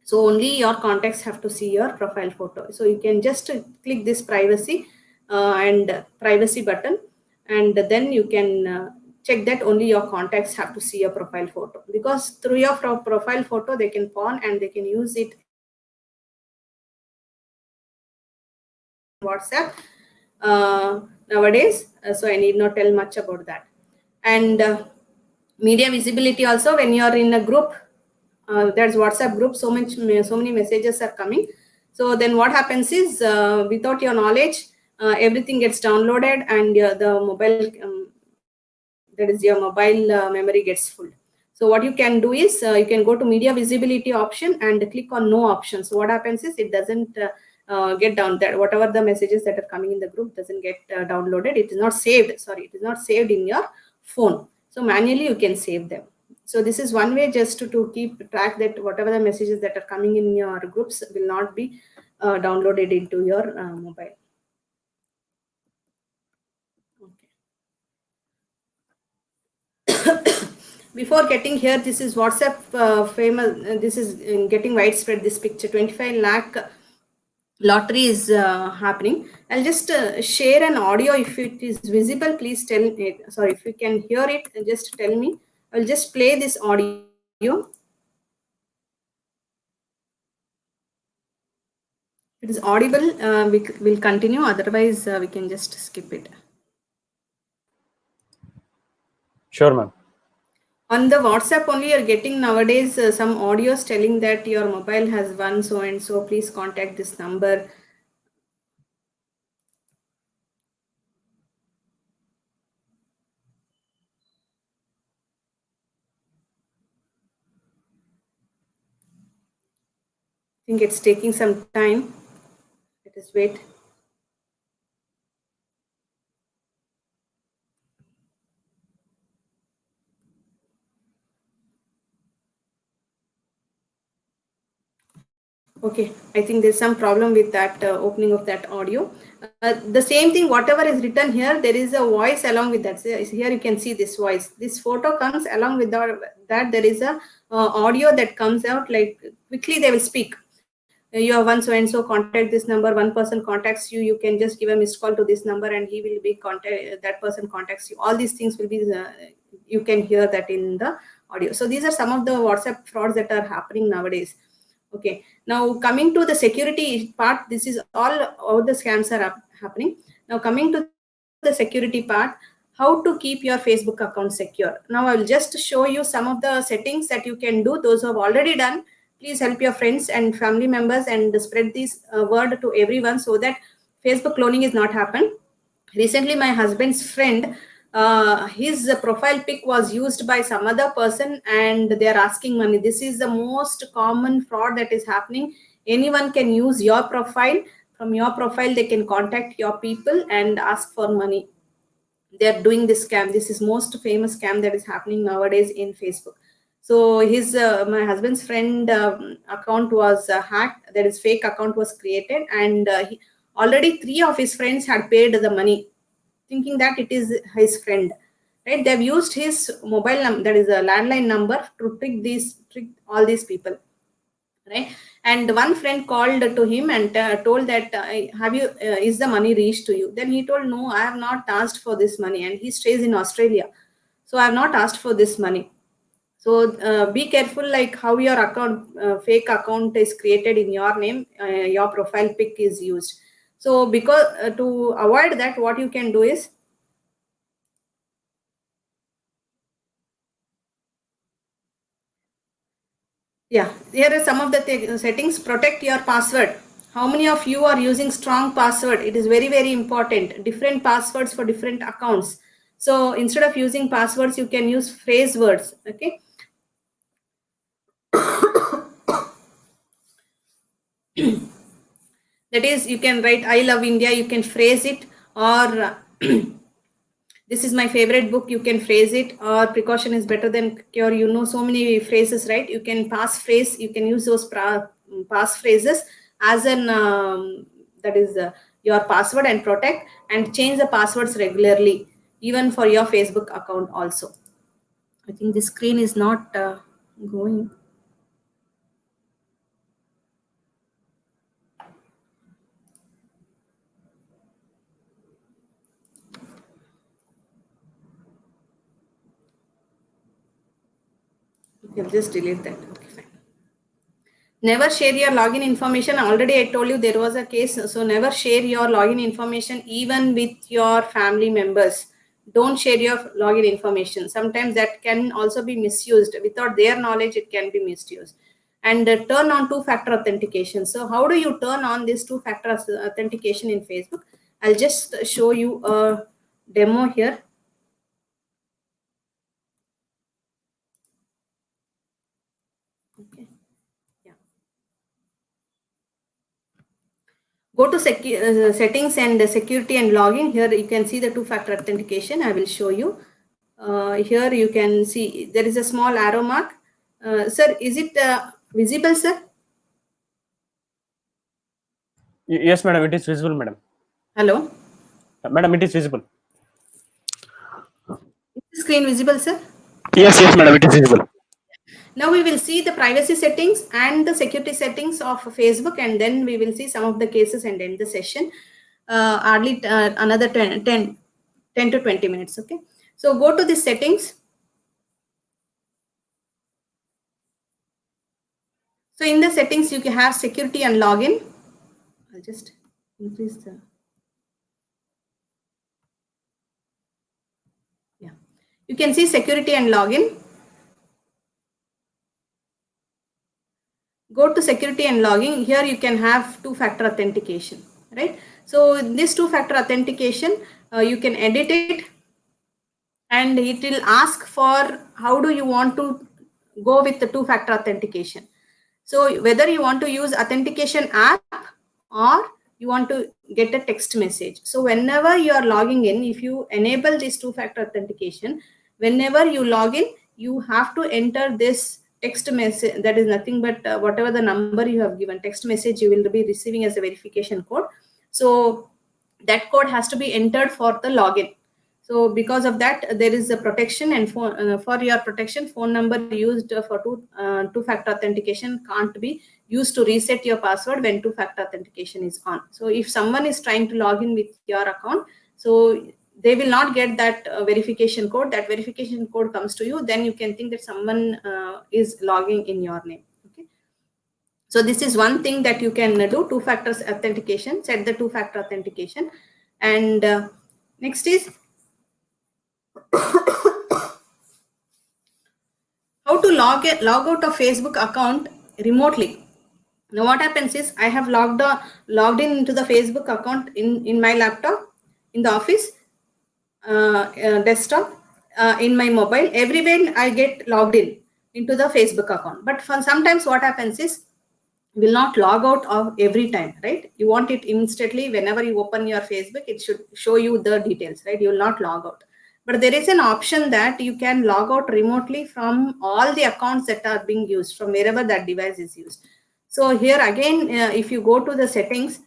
S2: So only your contacts have to see your profile photo. So you can just click this privacy and privacy button, and then you can check that only your contacts have to see your profile photo, because through your profile photo they can pawn and they can use it WhatsApp nowadays. So I need not tell much about that. And media visibility also, when you are in a group, there's WhatsApp group, so many messages are coming. So then what happens is, without your knowledge, everything gets downloaded, and the mobile that is your mobile memory gets full. So what you can do is, you can go to media visibility option and click on no option. So what happens is, it doesn't get down, that whatever the messages that are coming in the group doesn't get downloaded. It is not saved, sorry, it is not saved in your phone. So manually you can save them. So this is one way just to keep track that whatever the messages that are coming in your groups will not be downloaded into your mobile. Before getting here, this is WhatsApp famous. This is getting widespread. This picture, 25 lakh lottery is happening. I'll just share an audio. If it is visible, please tell me. Sorry, if you can hear it, just tell me. I'll just play this audio. If it is audible, we'll continue. Otherwise, we can just skip it.
S1: Sure, ma'am.
S2: On the WhatsApp only, you're getting nowadays some audios telling that your mobile has won so and so. Please contact this number. I think it's taking some time. Let us wait. Okay, I think there's some problem with that opening of that audio. The same thing, whatever is written here, there is a voice along with that. So here you can see this voice. This photo comes along with that. There is a audio that comes out, like quickly they will speak. You have one so and so, contact this number. One person contacts you. You can just give a missed call to this number, and he will be contact. That person contacts you. All these things will be. You can hear that in the audio. So these are some of the WhatsApp frauds that are happening nowadays. Okay, now coming to the security part, this is all the scams are happening. Now coming to the security part, how to keep your Facebook account secure. Now I will just show you some of the settings that you can do. Those who have already done, please help your friends and family members and spread this word to everyone so that Facebook cloning is not happen. Recently, my husband's friend, his profile pic was used by some other person and they are asking money. This is the most common fraud that is happening. Anyone can use your profile. From your profile, they can contact your people and ask for money. They are doing this scam. This is most famous scam that is happening nowadays in Facebook. So his my husband's friend account was hacked. That is, fake account was created, and already 3 of his friends had paid the money, thinking that it is his friend. Right? They've used his mobile number, that is a landline number, to trick all these people. Right? And one friend called to him and told that have you is the money reached to you? Then he told, no, I have not asked for this money, and he stays in Australia, so I have not asked for this money. So be careful, like how your account fake account is created in your name, your profile pic is used. So because to avoid that, what you can do is, yeah, here are some of the settings. Protect your password. How many of you are using strong password? It is very, very important. Different passwords for different accounts. So instead of using passwords, you can use phrase words. Okay. That is, you can write I love India, you can phrase it, or this is my favorite book, you can phrase it, or precaution is better than cure. You know, so many phrases, right? You can pass phrase, you can use those pass phrases as an that is your password, and protect and change the passwords regularly, even for your Facebook account also. I think the screen is not going. You can just delete that. Okay, fine. Never share your login information. Already I told you there was a case. So never share your login information even with your family members. Don't share your login information. Sometimes that can also be misused. Without their knowledge, it can be misused. And turn on two-factor authentication. So how do you turn on this two-factor authentication in Facebook? I'll just show you a demo here. Okay. Go to settings and security and login. Here you can see the two-factor authentication. I will show you. Here you can see there is a small arrow mark. Sir, is it visible, sir?
S1: Yes, madam, it is visible, madam.
S2: Hello?
S1: Madam, it is visible.
S2: Is the screen visible, sir?
S1: Yes, madam, it is visible.
S2: Now we will see the privacy settings and the security settings of Facebook, and then we will see some of the cases and end the session. Hardly another 10 to 20 minutes. Okay. So go to the settings. So in the settings, you can have security and login. I'll just increase the, yeah. You can see security and login. Go to security and login. Here you can have two-factor authentication, right? So this two-factor authentication, you can edit it, and it will ask for how do you want to go with the two-factor authentication. So whether you want to use authentication app or you want to get a text message. So whenever you are logging in, if you enable this two-factor authentication, whenever you log in, you have to enter this text message. That is nothing but whatever the number you have given, text message you will be receiving as a verification code. So that code has to be entered for the login. So because of that, there is a protection, and for your protection, phone number used for two-factor authentication can't be used to reset your password when two-factor authentication is on. So if someone is trying to log in with your account, so they will not get that verification code. That verification code comes to you, then you can think that someone is logging in your name. Okay. So this is one thing that you can do, two-factor authentication, set the two-factor authentication. And next is how to log out of Facebook account remotely. Now what happens is I have logged in into the Facebook account in my laptop, in the office, desktop, in my mobile. Everywhere I get logged in into the Facebook account. But for sometimes what happens is will not log out of every time, right? You want it instantly. Whenever you open your Facebook, it should show you the details, right? You will not log out. But there is an option that you can log out remotely from all the accounts that are being used, from wherever that device is used. So here again, if you go to the settings,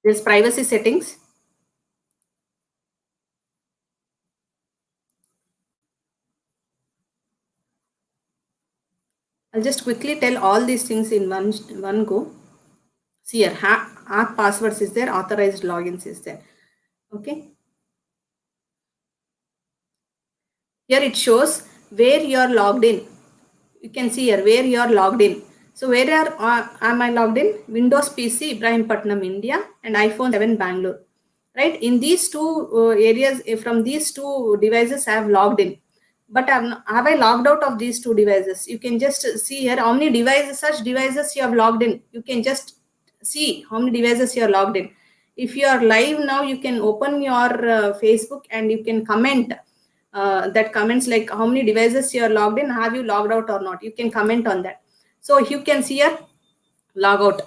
S2: there's privacy settings. I'll just quickly tell all these things in one go. See here, app passwords is there, authorized logins is there. Okay. Here it shows where you are logged in. You can see here where you are logged in. So where am I logged in? Windows PC, Ibrahimpatnam, India, and iPhone 7, Bangalore. Right? In these two areas, from these two devices, I have logged in. But have I logged out of these two devices? You can just see here how many devices, such devices you have logged in. You can just see how many devices you are logged in. If you are live now, you can open your Facebook and you can comment. That comments like how many devices you are logged in, have you logged out or not, you can comment on that. So you can see here log out,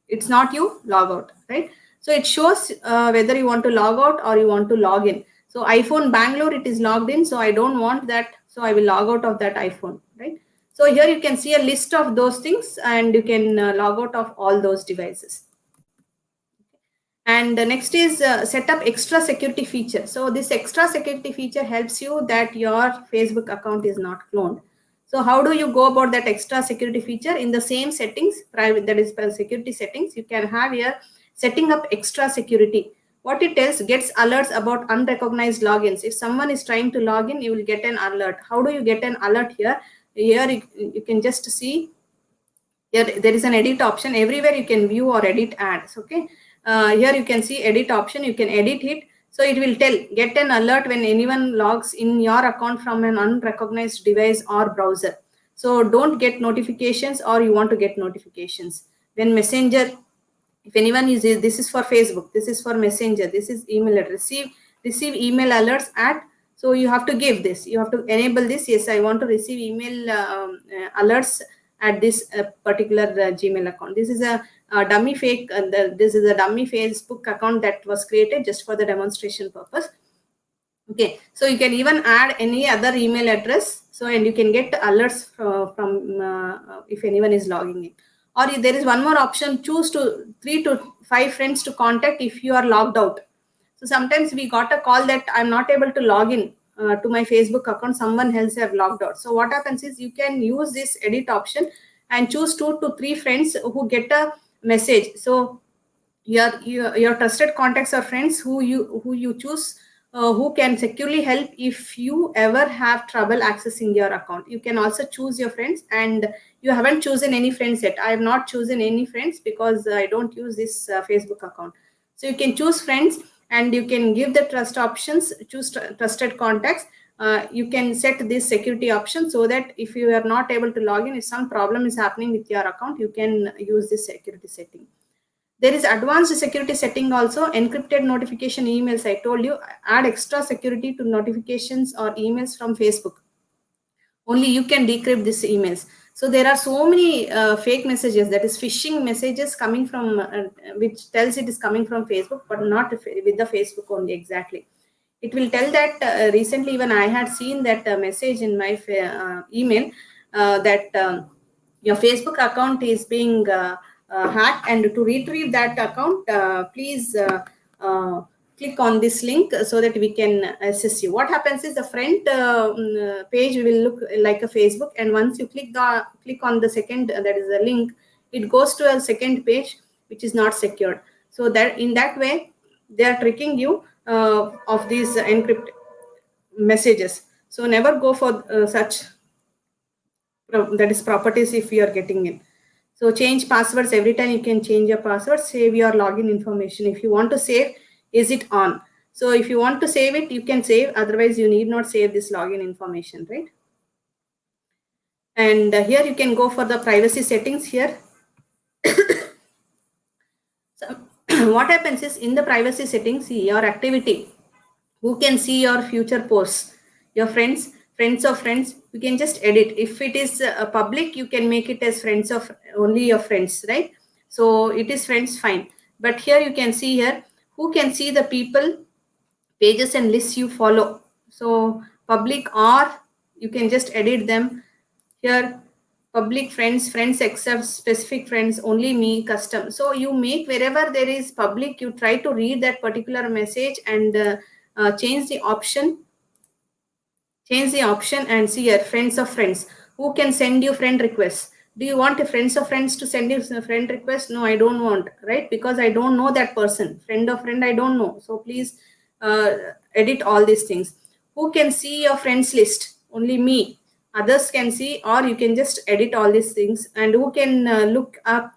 S2: it's not you log out, right? So it shows whether you want to log out or you want to log in. So iPhone Bangalore, it is logged in, so I don't want that, so I will log out of that iPhone, right? So here you can see a list of those things and you can log out of all those devices. And the next is set up extra security feature. So this extra security feature helps you that your Facebook account is not cloned. So how do you go about that extra security feature? In the same settings, private, that is security settings, you can have here setting up extra security. What it tells, gets alerts about unrecognized logins. If someone is trying to log in, you will get an alert. How do you get an alert here? Here you can just see here there is an edit option. Everywhere you can view or edit ads. Okay. Here you can see edit option. You can edit it. So it will tell, get an alert when anyone logs in your account from an unrecognized device or browser. So don't get notifications, or you want to get notifications. When Messenger, if anyone is, this is for Facebook, this is for Messenger, this is email address, receive email alerts at, so you have to give this, you have to enable this. Yes, I want to receive email alerts at this particular Gmail account. This is a dummy fake, this is a dummy Facebook account that was created just for the demonstration purpose. Okay, so you can even add any other email address, so and you can get alerts from if anyone is logging in. Or there is one more option, choose to 3 to 5 friends to contact if you are logged out. So sometimes we got a call that I'm not able to log in to my Facebook account, someone else have logged out. So what happens is you can use this edit option and choose 2 to 3 friends who get a message. So your trusted contacts or friends who you choose, who can securely help if you ever have trouble accessing your account. You can also choose your friends, and you haven't chosen any friends yet. I have not chosen any friends because I don't use this Facebook account. So you can choose friends and you can give the trust options, choose trusted contacts. You can set this security option so that if you are not able to log in, if some problem is happening with your account, you can use this security setting. There is advanced security setting also, encrypted notification emails. I told you, add extra security to notifications or emails from Facebook. Only you can decrypt these emails. So there are so many fake messages, that is phishing messages coming from, which tells it is coming from Facebook, but not with the Facebook only exactly. It will tell that recently even I had seen that message in my email that your Facebook account is being hacked, and to retrieve that account, please click on this link so that we can assist you. What happens is the front page will look like a Facebook, and once you click on the second, that is the link, it goes to a second page which is not secured. So that in that way they are tricking you of these encrypted messages. So never go for such that is properties if you are getting in. So change passwords every time. You can change your password, save your login information. If you want to save, is it on? So if you want to save it, you can save, otherwise you need not save this login information, right? And here you can go for the privacy settings here. So what happens is, in the privacy settings, see your activity, who can see your future posts, your friends of friends, you can just edit. If it is public, you can make it as friends of only your friends, right? So it is friends, fine. But here you can see here, who can see the people, pages and lists you follow. So public, or you can just edit them here. Public, friends except specific friends, only me, custom. So you make, wherever there is public, you try to read that particular message and change the option and see here, friends of friends, who can send you friend requests. Do you want a friends of friends to send you a friend request? No, I don't want, right? Because I don't know that person. Friend of friend, I don't know. So please edit all these things. Who can see your friends list? Only me. Others can see, or you can just edit all these things. And who can look up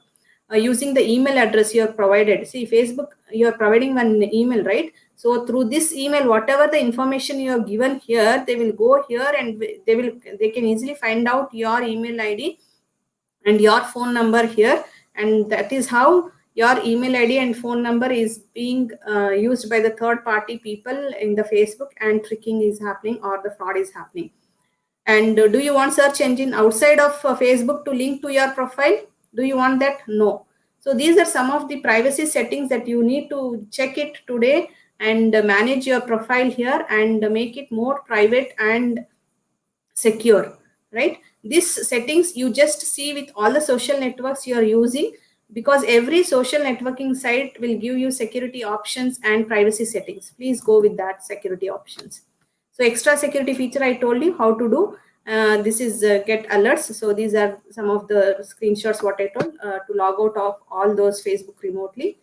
S2: using the email address you are provided. See, Facebook, you are providing one email, right? So through this email, whatever the information you have given here, they will go here and they can easily find out your email ID and your phone number here. And that is how your email ID and phone number is being used by the third party people in the Facebook, and tricking is happening or the fraud is happening. And do you want search engine outside of Facebook to link to your profile? Do you want that? No. So these are some of the privacy settings that you need to check it today and manage your profile here and make it more private and secure, right? These settings you just see with all the social networks you are using, because every social networking site will give you security options and privacy settings. Please go with that security options. So extra security feature, I told you how to do. This is get alerts. So these are some of the screenshots what I told, to log out of all those Facebook remotely.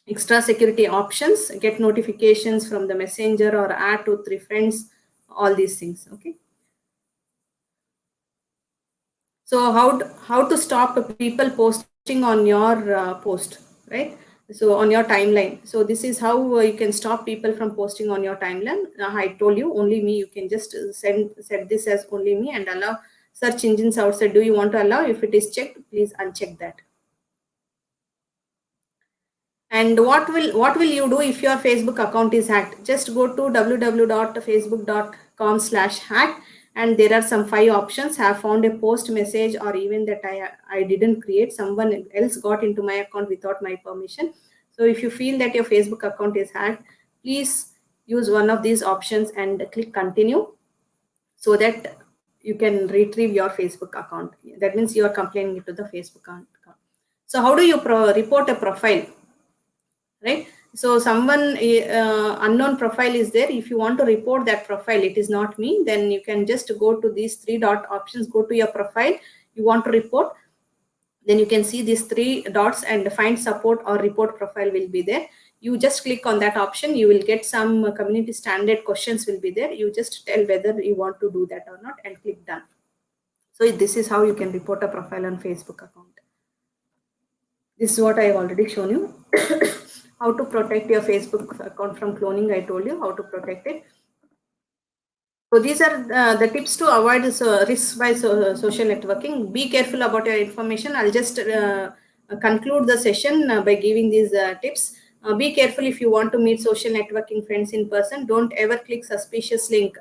S2: Extra security options, get notifications from the messenger or add 2-3 friends, all these things. Okay. So how to stop people posting on your post, right? So on your timeline. So this is how you can stop people from posting on your timeline. I told you, only me. You can just set this as only me and allow search engines outside. Do you want to allow? If it is checked, please uncheck that. And what will you do if your Facebook account is hacked? Just go to www.facebook.com/hack, and there are some 5 options. Have found a post, message, or even that I didn't create. Someone else got into my account without my permission. So if you feel that your Facebook account is hacked, please use one of these options and click continue, so that you can retrieve your Facebook account. That means you are complaining to the Facebook account. So how do you report a profile? Right? So someone unknown profile is there. If you want to report that profile, it is not me, then you can just go to these 3 dot options, go to your profile you want to report, then you can see these 3 dots and find support or report profile will be there. You just click on that option, you will get some community standard questions will be there. You just tell whether you want to do that or not and click done. So this is how you can report a profile on Facebook account. This is what I have already shown you. How to protect your Facebook account from cloning, I told you how to protect it. So these are the tips to avoid risks by social networking. Be careful about your information. I'll just conclude the session by giving these tips. Be careful if you want to meet social networking friends in person. Don't ever click suspicious link.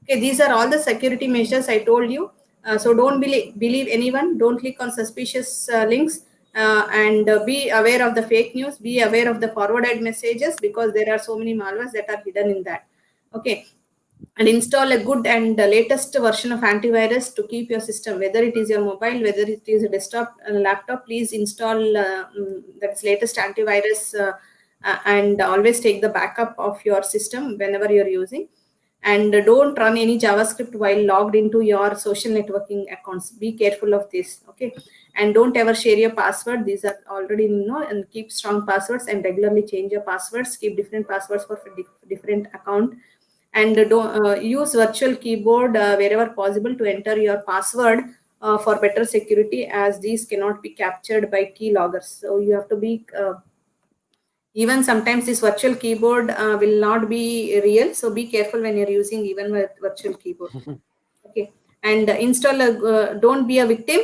S2: Okay, these are all the security measures I told you. So don't believe anyone. Don't click on suspicious links. And be aware of the fake news. Be aware of the forwarded messages, because there are so many malwares that are hidden in that. Okay. And install a good and latest version of antivirus to keep your system, whether it is your mobile, whether it is a desktop, laptop. Please install that's latest antivirus, and always take the backup of your system whenever you're using. And don't run any JavaScript while logged into your social networking accounts. Be careful of this. Okay. And don't ever share your password. These are already and keep strong passwords and regularly change your passwords. Keep different passwords for different account. And don't use virtual keyboard wherever possible to enter your password for better security, as these cannot be captured by keyloggers. So you have to be Even sometimes this virtual keyboard will not be real, so be careful when you're using even virtual keyboard. Okay, and install don't be a victim.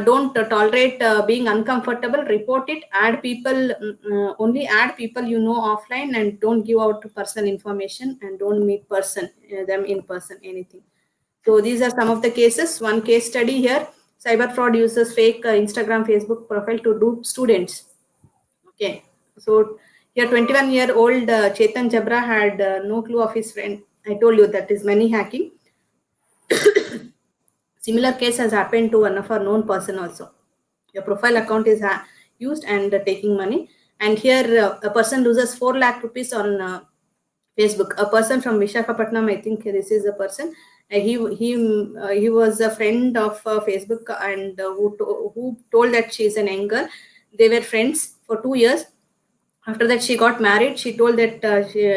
S2: Don't tolerate being uncomfortable. Report it. Add people, only add people you know offline, and don't give out personal information, and don't meet them in person, anything. So these are some of the cases. One case study here: cyber fraud uses fake Instagram, Facebook profile to dupe students. Okay, so here 21-year-old Chetan Jabra had no clue of his friend. I told you that is money hacking. Similar case has happened to one of our known person also. Your profile account is used and taking money. And here a person loses 4 lakh rupees on Facebook. A person from Vishakhapatnam, I think this is a person. He was a friend of Facebook, and who told that she is an young girl. They were friends for 2 years. After that, she got married. She told that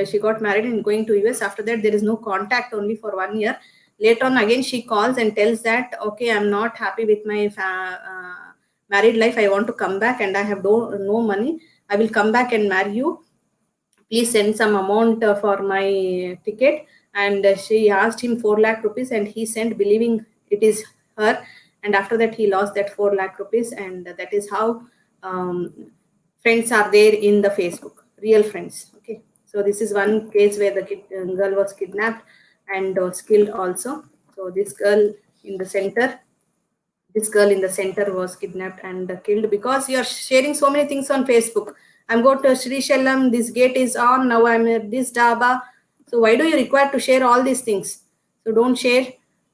S2: she got married and going to US. After that, there is no contact only for 1 year. Later on, again she calls and tells that, okay, I'm not happy with my married life. I want to come back, and I have no money. I will come back and marry you. Please send some amount for my ticket. And she asked him 4 lakh rupees, and he sent, believing it is her. And after that, he lost that 4 lakh rupees. And that is how friends are there in the Facebook, real friends. Okay, so this is one case where the girl was kidnapped and was killed also. So this girl in the center was kidnapped and killed because you are sharing so many things on Facebook. I'm going to Sri Shallam, this gate is on, now I'm at this daba. So why do you require to share all these things? So don't share.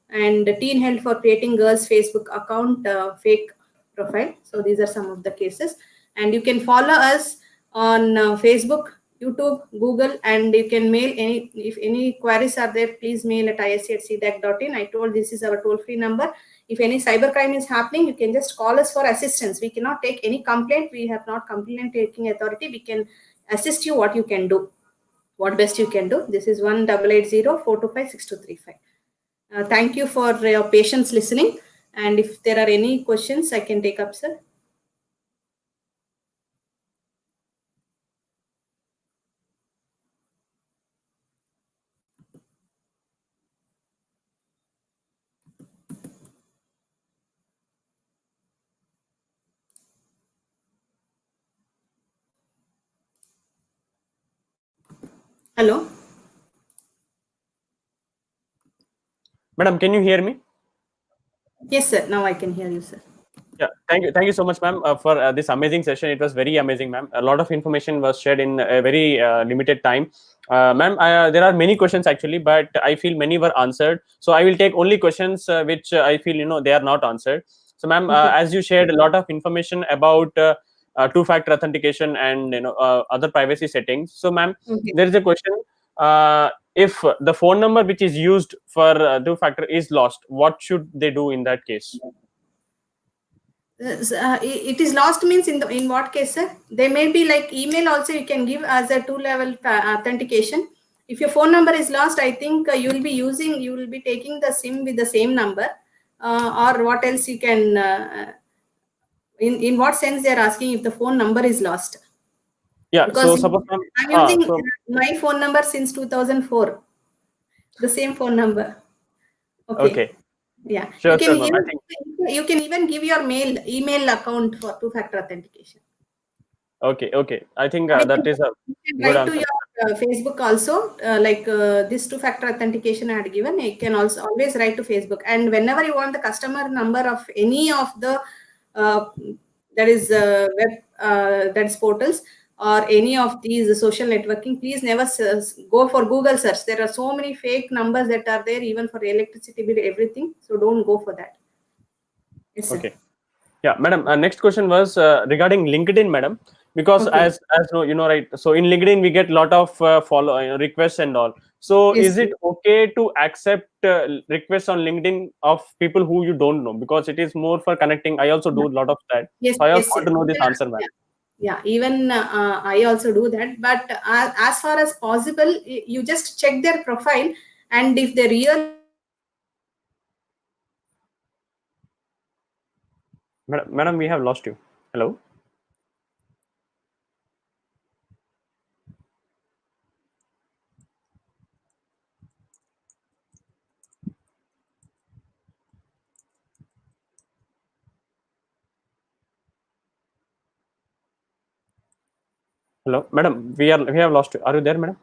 S2: And teen held for creating girl's Facebook account, fake profile. So these are some of the cases. And you can follow us on Facebook, YouTube, Google, and you can mail if any queries are there, please mail at ISEA@cdac.in. I told this is our toll-free number. If any cybercrime is happening, you can just call us for assistance. We cannot take any complaint. We have not complaint taking authority. We can assist you what you can do, what best you can do. This is 1880-425-6235. Thank you for your patience listening. And if there are any questions, I can take up, sir. Hello.
S1: Madam, can you hear me?
S2: Yes, sir. Now I can hear you, sir.
S1: Yeah, thank you so much, ma'am, for this amazing session. It was very amazing, ma'am. A lot of information was shared in a very limited time. Ma'am, there are many questions actually, but I feel many were answered. So I will take only questions which I feel they are not answered. So, ma'am,
S2: Okay.
S1: as you shared a lot of information about two-factor authentication and other privacy settings. So, ma'am,
S2: Okay.
S1: there is a question. If the phone number which is used for two-factor is lost, what should they do in that case?
S2: It is lost means in what case, sir? There may be like email also you can give as a two-level authentication. If your phone number is lost, I think you will be taking the SIM with the same number, or what else you can. In what sense they are asking if the phone number is lost?
S1: Yeah.
S2: Because
S1: So suppose, ma'am,
S2: I'm using
S1: so
S2: my phone number since 2004, the same phone number. Okay.
S1: okay,
S2: Yeah,
S1: sure, sure, ma'am. I think
S2: you can even give your email account for two-factor authentication.
S1: okay. I think
S2: Or
S1: that is a
S2: you can
S1: good
S2: write to
S1: answer.
S2: your Facebook also, like this two-factor authentication I had given. You can also always write to Facebook, and whenever you want the customer number of any of the uh, web that is portals or any of these social networking, please never go for Google search. There are so many fake numbers that are there, even for electricity bill, everything. So don't go for that. Yes, sir.
S1: Okay. Yeah, madam. Next question was regarding LinkedIn, madam. Because
S2: Okay.
S1: as no, right. So in LinkedIn we get lot of follow requests and all. So
S2: Yes.
S1: is it okay to accept requests on LinkedIn of people who you don't know? Because it is more for connecting. I also do a lot of that.
S2: Yes,
S1: So I also
S2: yes,
S1: want
S2: yes.
S1: to know this
S2: Yeah,
S1: answer, ma'am.
S2: yeah, yeah. Even I also do that. But as far as possible, you just check their profile, and if they real
S1: Madam, we have lost you. Hello. Hello, madam. We have lost you. Are you there, madam?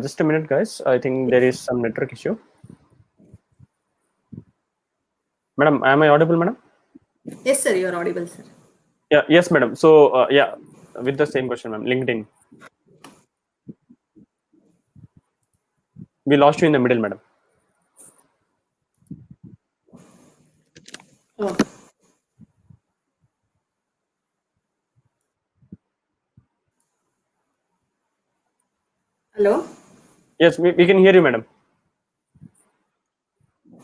S1: Just a minute, guys. I think there is some network issue. Madam, am I audible, madam?
S2: Yes, sir, you are audible, sir.
S1: Yeah. Yes, madam. So yeah, with the same question, ma'am. LinkedIn. We lost you in the middle, madam.
S2: Oh. Hello?
S1: Yes, we can hear you, madam.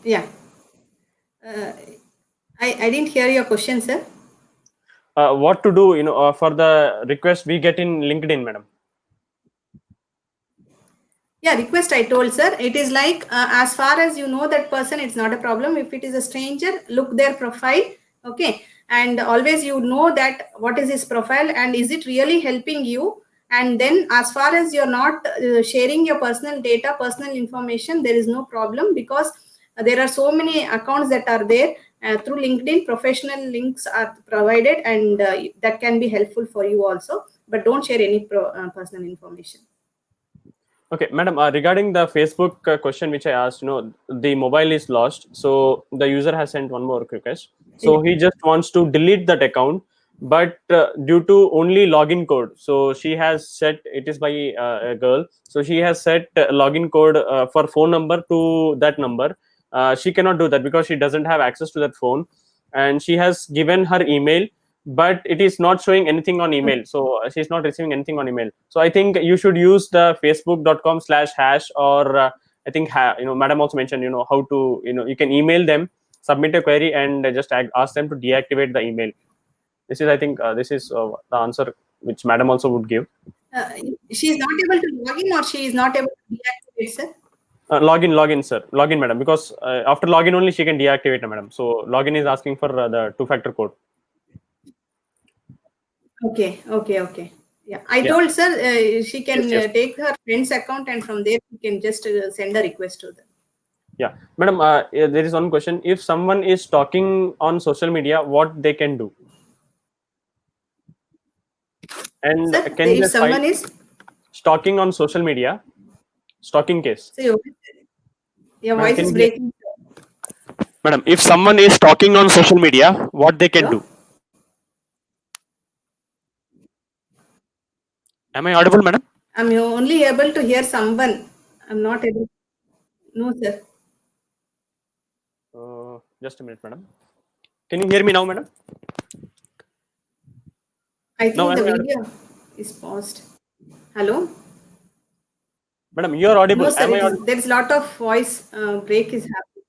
S2: Yeah. I didn't hear your question, sir.
S1: What to do, for the request we get in LinkedIn, madam?
S2: Yeah, request I told, sir. It is like as far as you know that person, it's not a problem. If it is a stranger, look their profile, okay, and always you know that what is his profile and is it really helping you. And then as far as you're not sharing your personal data, personal information, there is no problem, because there are so many accounts that are there through LinkedIn. Professional links are provided, and that can be helpful for you also. But don't share any personal information.
S1: Okay, madam. Regarding the Facebook question which I asked, the mobile is lost. So the user has sent one more request. So he just wants to delete that account, but due to only login code. So she has set, it is by a girl. So she has set login code for phone number to that number. She cannot do that because she doesn't have access to that phone, and she has given her email, but it is not showing anything on email. So she's not receiving anything on email. So I think you should use the facebook.com/hash, or I think madam also mentioned how to, you can email them, submit a query, and just ask them to deactivate the email. This is, I think, this is the answer which madam also would give.
S2: Uh, she is not able to log in, or she is not able to deactivate, sir?
S1: Login, sir. Login, madam, because after login only she can deactivate, madam. So login is asking for the two-factor code.
S2: Okay. Yeah, I
S1: Yeah.
S2: told sir she can
S1: Yes.
S2: take her friend's account, and from there you can just send a request to them.
S1: Yeah, madam. There is one question. If someone is talking on social media, what they can do? And
S2: Sir,
S1: can
S2: if
S1: they file
S2: someone is,
S1: stalking on social media? Stalking case.
S2: so your
S1: Madam,
S2: voice
S1: can
S2: is
S1: you hear?
S2: breaking.
S1: Madam, if someone is stalking on social media, what they can
S2: Hello,
S1: do? Am I audible, madam?
S2: I'm only able to hear someone. I'm not able. No, sir.
S1: Just a minute, madam. Can you hear me now, madam?
S2: I
S1: Now
S2: think
S1: am
S2: the
S1: I audible?
S2: video is paused. Hello.
S1: Madam, you are
S2: No,
S1: audible.
S2: sir.
S1: Am I
S2: It is,
S1: audible?
S2: there is lot of voice break is happening.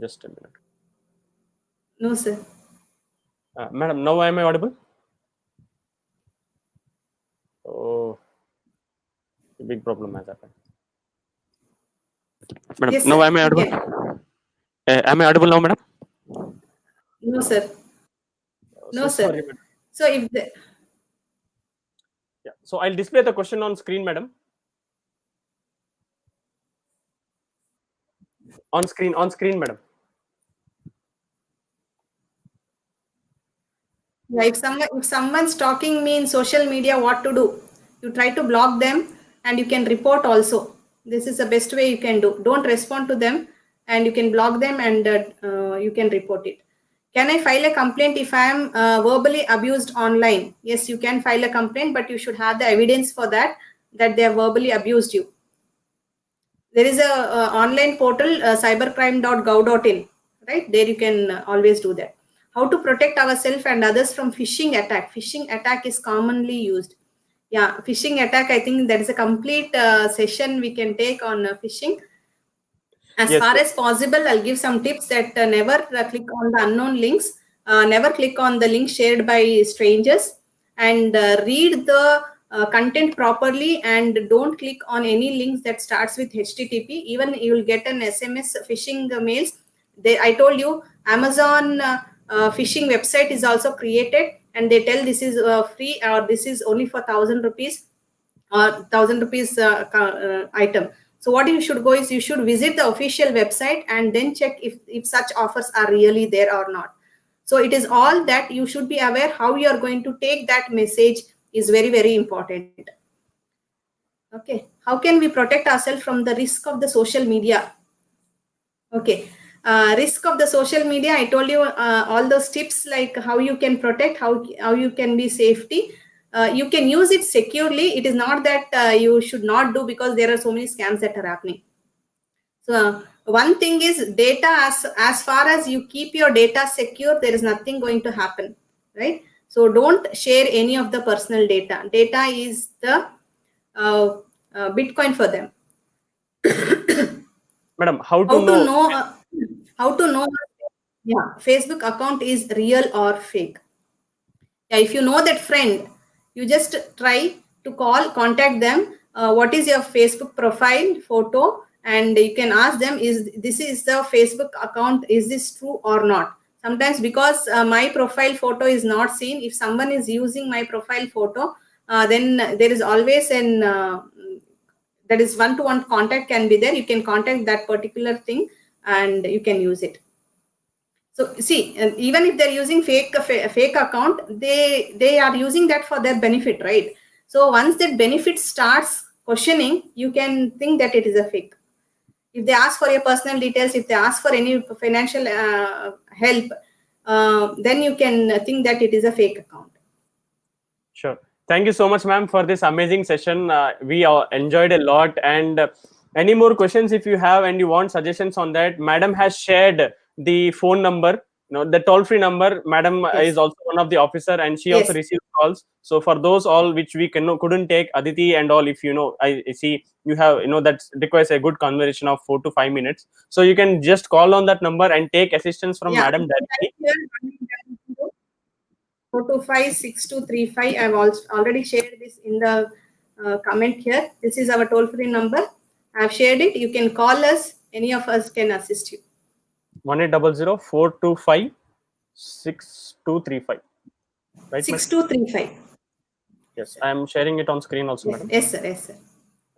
S1: Just a minute.
S2: No, sir.
S1: Madam, now am I audible? Oh, a big problem has happened. Madam,
S2: Yes,
S1: now
S2: sir.
S1: am I
S2: You
S1: audible?
S2: can.
S1: Am I audible now, madam?
S2: No, sir.
S1: So
S2: No,
S1: sorry,
S2: sir.
S1: madam.
S2: So if the,
S1: Yeah. So I'll display the question on screen, madam. On screen, madam.
S2: yeah, if someone's stalking me in social media, what to do? You try to block them, and you can report also. This is the best way you can do. Don't respond to them, and you can block them, and you can report it. Can I file a complaint if I am verbally abused online? Yes, you can file a complaint, but you should have the evidence for that, that they have verbally abused you. There is a online portal, cybercrime.gov.in, right? There you can always do that. How to protect ourselves and others from phishing attack? Phishing attack is commonly used. Yeah, phishing attack, I think that is a complete session we can take on phishing. As
S1: Yes.
S2: far as possible, I'll give some tips that never click on the unknown links, never click on the link shared by strangers, and read the content properly, and don't click on any links that starts with http. Even you will get an SMS phishing mails. I told you, Amazon phishing website is also created, and they tell this is free, or this is only for 1,000 rupees or 1,000 rupees item. So what you should go is you should visit the official website and then check if such offers are really there or not. So it is all that you should be aware how you are going to take that message is very, very important. Okay, how can we protect ourselves from the risk of the social media? Okay, risk of the social media, I told you all those tips, like how you can protect, how you can be safety. You can use it securely. It is not that you should not do, because there are so many scams that are happening. So one thing is data, as far as you keep your data secure, there is nothing going to happen, right? So don't share any of the personal data. Data is the Bitcoin for them.
S1: Madam, how to know?
S2: How to know, yeah, Facebook account is real or fake? Yeah, if you know that friend, you just try to contact them. What is your Facebook profile photo? And you can ask them, is the Facebook account, is this true or not? Sometimes, because my profile photo is not seen, if someone is using my profile photo, then there is always an that is one-to-one contact can be there. You can contact that particular thing and you can use it. So see, even if they're using fake account, they are using that for their benefit, right? So once that benefit starts questioning, you can think that it is a fake. If they ask for your personal details, if they ask for any financial help, then you can think that it is a fake account.
S1: Sure. Thank you so much, ma'am, for this amazing session. We enjoyed a lot. And any more questions, if you have and you want suggestions on that, madam has shared the phone number, the toll-free number. Madam
S2: Yes.
S1: is also one of the officer, and she
S2: Yes.
S1: also receives calls. So for those all which we couldn't take, Aditi and all, if I see you have, that requires a good conversation of 4 to 5 minutes. So you can just call on that number and take assistance from madam directly.
S2: 425-6235. I've already shared this in the comment here. This is our toll-free number. I've shared it. You can call us. Any of us can assist you.
S1: 1800-425-6235. Right,
S2: 6235.
S1: Yes, I am sharing it on screen also,
S2: Yes,
S1: madam.
S2: yes, sir. Yes, sir.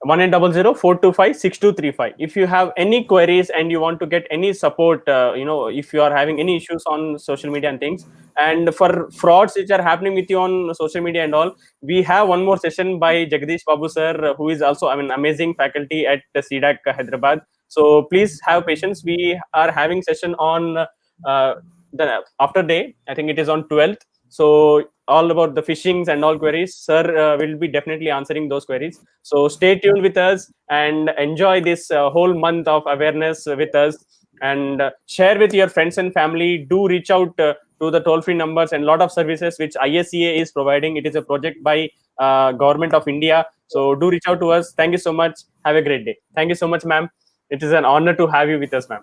S1: 1800-425-6235. If you have any queries and you want to get any support, if you are having any issues on social media and things, and for frauds which are happening with you on social media and all, we have one more session by Jagdish Babu sir, who is also amazing faculty at the CDAC Hyderabad. So please have patience. We are having session on the after day. I think it is on 12th. So all about the phishings and all queries, sir will be definitely answering those queries. So stay tuned with us and enjoy this whole month of awareness with us, and share with your friends and family. Do reach out to the toll-free numbers and lot of services which ISEA is providing. It is a project by Government of India. So do reach out to us. Thank you so much. Have a great day. Thank you so much, ma'am. It is an honor to have you with us, ma'am.